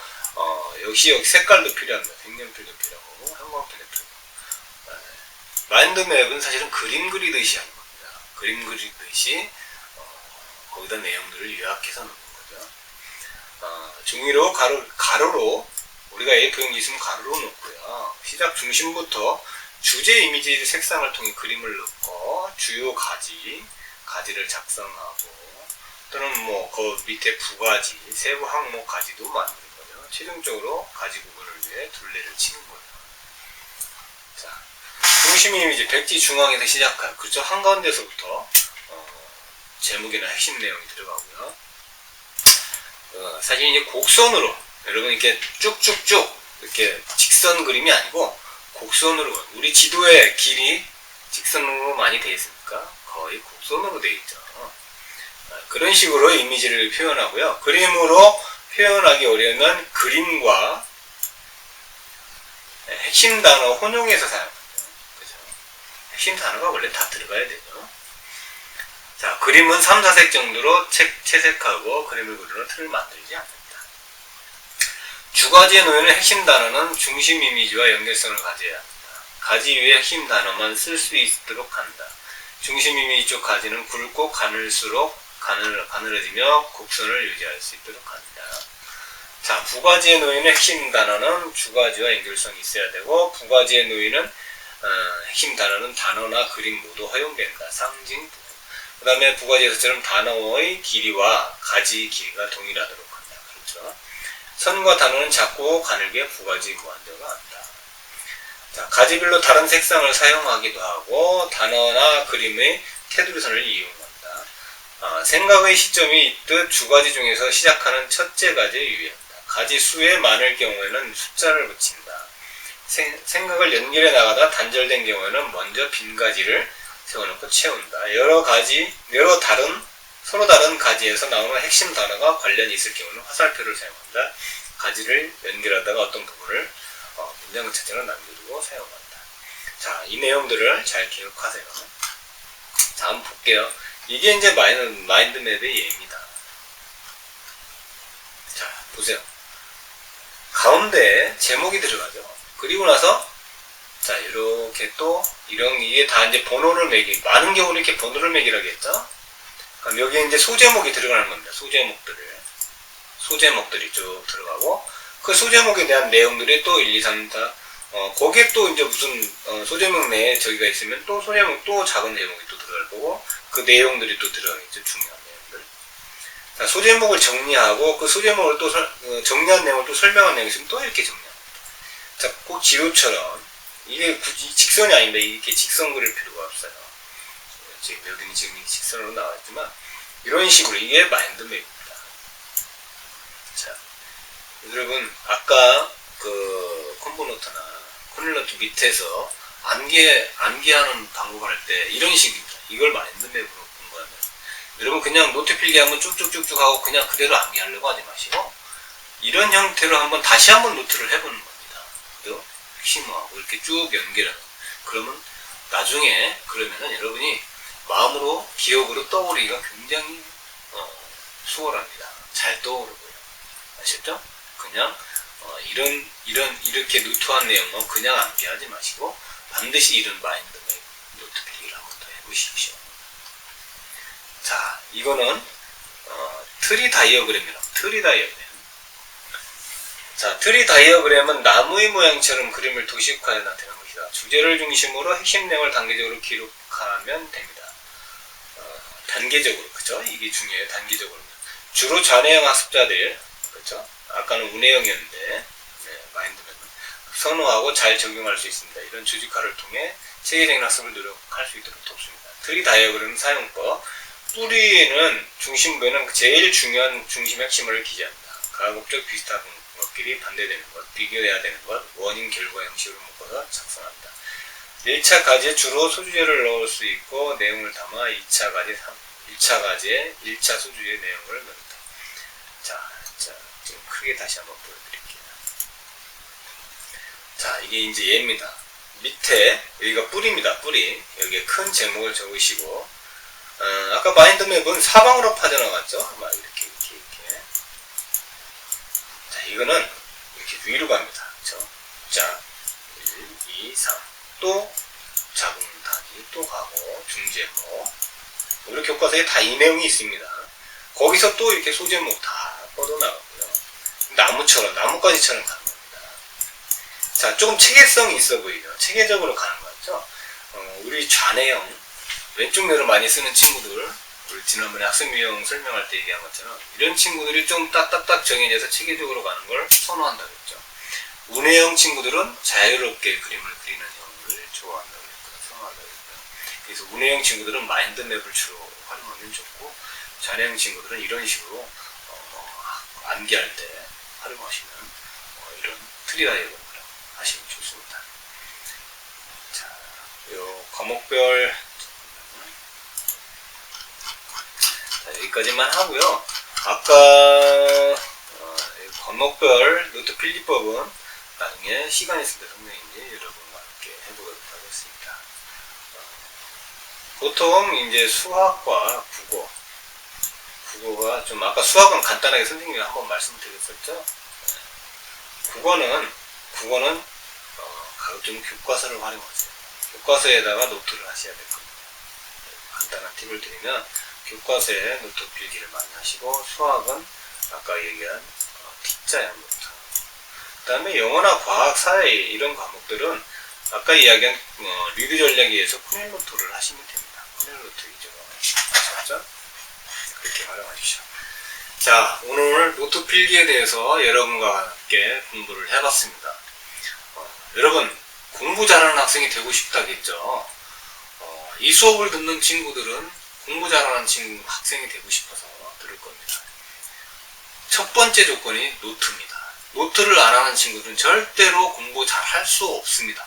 여기 색깔도 필요합니다. 색연필도 필요하고 형광펜도 필요하고. 마인드맵은 사실은 그림 그리듯이 하는 겁니다. 그림 그리듯이 거기다 내용들을 요약해서 넣는 거죠. 중위로 가로로 우리가 A4용지 있으면 가로로 놓고요. 시작 중심부터 주제 이미지 색상을 통해 그림을 넣고 주요 가지를 작성하고 또는 뭐 그 밑에 부가지, 세부 항목 가지도 만드는 거죠. 최종적으로 가지 구분을 위해 둘레를 치는 거예요. 자, 중심 이미지 백지 중앙에서 시작하여 그렇죠. 한가운데서부터 제목이나 핵심 내용이 들어가고요. 사실 이제 곡선으로 여러분 이렇게 쭉쭉쭉 이렇게 직선 그림이 아니고 곡선으로 우리 지도의 길이 직선으로 많이 되어 있으니까 거의 곡선으로 되어 있죠. 그런 식으로 이미지를 표현하고요. 그림으로 표현하기 어려우면 그림과 핵심 단어 혼용해서 사용합니다. 그죠? 핵심 단어가 원래 다 들어가야 되죠. 자, 그림은 3, 4색 정도로 채색하고 그림을 그리는 틀을 만들지 않는다. 주가지에 놓이는 핵심 단어는 중심 이미지와 연결성을 가져야 합니다. 가지 위에 핵심 단어만 쓸 수 있도록 한다. 중심 이미지 쪽 가지는 굵고 가늘어지며 곡선을 유지할 수 있도록 한다. 자, 부가지에 놓이는 핵심 단어는 주가지와 연결성이 있어야 되고 부가지에 놓이는 핵심 단어는 단어나 그림 모두 허용된다. 상징 부분. 그 다음에 부가지에서처럼 단어의 길이와 가지 길이가 동일하도록 한다. 그렇죠? 선과 단어는 작고 가늘게 부가지 무한대가 한다. 자, 가지별로 다른 색상을 사용하기도 하고 단어나 그림의 테두리선을 이용한다. 생각의 시점이 있듯 주가지 중에서 시작하는 첫째 가지에 유의한다. 가지 수에 많을 경우에는 숫자를 붙인다. 생각을 연결해 나가다 단절된 경우에는 먼저 빈 가지를 세워놓고 채운다. 서로 다른 가지에서 나오는 핵심 단어가 관련이 있을 경우는 화살표를 사용한다. 가지를 연결하다가 어떤 부분을 문장 자체로 남겨두고 사용한다. 자, 이 내용들을 잘 기억하세요. 자, 한번 볼게요. 이게 이제 마인드맵의 예입니다. 자, 보세요. 가운데에 제목이 들어가죠. 그리고 나서 자, 이렇게 또 이게 다 이제 번호를 많은 경우는 이렇게 번호를 매기라고 했죠. 그럼 여기에 이제 소제목이 들어가는 겁니다. 소제목들이 쭉 들어가고 그 소제목에 대한 내용들이 또 1, 2, 3, 4 거기에 또 이제 무슨 소제목 내에 저기가 있으면 또 소제목 또 작은 제목이 또 들어갈 거고 그 내용들이 또 들어가겠죠. 중요한 내용들. 자, 소제목을 정리하고 그 소제목을 또 정리한 내용을 또 설명한 내용이 있으면 또 이렇게 정리합니다. 자, 꼭 지도처럼 이게 굳이 직선이 아닌데 이렇게 직선 그릴 필요가 없어요. 지금 여기는 지금 직선으로 나왔지만 이런 식으로 이게 마인드맵입니다. 자, 여러분 아까 그 콤보노트나 코넬노트 밑에서 암기하는 방법을 할 때 이런 식입니다. 이걸 마인드맵으로 공부하면 여러분 그냥 노트 필기하면 쭉쭉쭉쭉 하고 그냥 그대로 암기하려고 하지 마시고 이런 형태로 다시 한번 노트를 해보는 겁니다. 그죠? 핵심하고 이렇게 쭉 연결하는. 그러면 나중에 그러면은 여러분이 마음으로 기억으로 떠오르기가 굉장히 수월합니다. 잘 떠오르고요. 아셨죠? 그냥 이렇게 루트한 내용은 그냥 암기하지 마시고 반드시 이런 마인드맵 노트 필기를 한번 더 해보십시오. 자, 이거는 트리 다이어그램이라고. 자, 트리 다이어그램은 나무의 모양처럼 그림을 도식화해 나타내는 것이다. 주제를 중심으로 핵심 내용을 단계적으로 기록하면 됩니다. 단계적으로, 그죠? 이게 중요해요. 단계적으로. 주로 좌뇌형 학습자들, 그죠? 아까는 우뇌형이었는데, 마인드맵은 선호하고 잘 적용할 수 있습니다. 이런 조직화를 통해 체계적인 학습을 노력할 수 있도록 돕습니다. 트리 다이어그램 사용법. 뿌리는 중심부에는 제일 중요한 중심 핵심을 기재합니다. 가급적 비슷한 것끼리 반대되는 것, 비교해야 되는 것, 원인 결과 형식으로 묶어서 작성합니다. 1차 가지에 주로 소주제를 넣을 수 있고 내용을 담아 2차 가지에 1차 소주제 내용을 넣는다. 자, 지금 크게 다시 한번 보여드릴게요. 자, 이게 이제 얘입니다. 밑에 여기가 뿌리입니다. 뿌리. 여기에 큰 제목을 적으시고 아까 마인드맵은 사방으로 빠져나갔죠? 막 이렇게. 자, 이거는 이렇게 위로 갑니다. 그렇죠? 자, 1, 2, 3. 또 작은 단위 또 가고 중제목. 이렇게 교과서에 다 이 내용이 있습니다. 거기서 또 이렇게 소제목 다 뻗어나가고요. 나뭇가지처럼 가는 겁니다. 자, 조금 체계성이 있어 보이죠? 체계적으로 가는 것 같죠? 있죠. 우리 좌뇌형, 왼쪽 뇌를 많이 쓰는 친구들, 우리 지난번에 학습 유형 설명할 때 얘기한 것처럼 이런 친구들이 좀 딱딱딱 정해져서 체계적으로 가는 걸 선호한다고 했죠. 우뇌형 친구들은 자유롭게 그림을 그리는 형을 좋아한다고 했고, 선호한다고 했고요. 그래서 우뇌형 친구들은 마인드맵을 주로 활용하면 좋고, 좌뇌형 친구들은 이런 식으로 암기할 때 활용하시면 이런 트리 다이어그램을 하시면 좋습니다. 자, 요 과목별 여기까지만 하고요. 아까 과목별 노트 필기법은 나중에 시간 있을 때 선생님이 여러분과 함께 해보도록 하겠습니다. 보통 이제 수학과 국어가 좀 아까 수학은 간단하게 선생님이 한번 말씀드렸었죠. 국어는 가급적 교과서를 활용하세요. 교과서에다가 노트를 하셔야 될 겁니다. 간단한 팁을 드리면 교과서에 노트 필기를 많이 하시고, 수학은 아까 얘기한 T자형 노트, 그 다음에 영어나 과학, 사회 이런 과목들은 아까 이야기한 리드 전략에 의해서 코넬 노트를 하시면 됩니다. 코넬 노트 위주로 아셨죠? 그렇게 활용하십시오. 자, 오늘 노트 필기에 대해서 여러분과 함께 공부를 해봤습니다. 여러분, 공부 잘하는 학생이 되고 싶다겠죠? 이 수업을 듣는 친구들은 공부 잘하는 학생이 되고 싶어서 들을 겁니다. 첫 번째 조건이 노트입니다. 노트를 안 하는 친구들은 절대로 공부 잘 할 수 없습니다.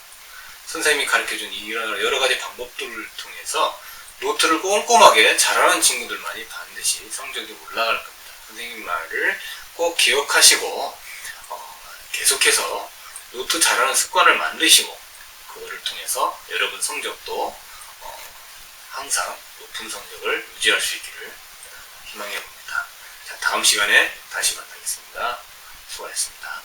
선생님이 가르쳐준 이 여러 가지 방법들을 통해서 노트를 꼼꼼하게 잘하는 친구들만이 반드시 성적이 올라갈 겁니다. 선생님 말을 꼭 기억하시고 계속해서 노트 잘하는 습관을 만드시고, 그거를 통해서 여러분 성적도 항상 높은 성적을 유지할 수 있기를 희망해 봅니다. 자, 다음 시간에 다시 만나겠습니다. 수고하셨습니다.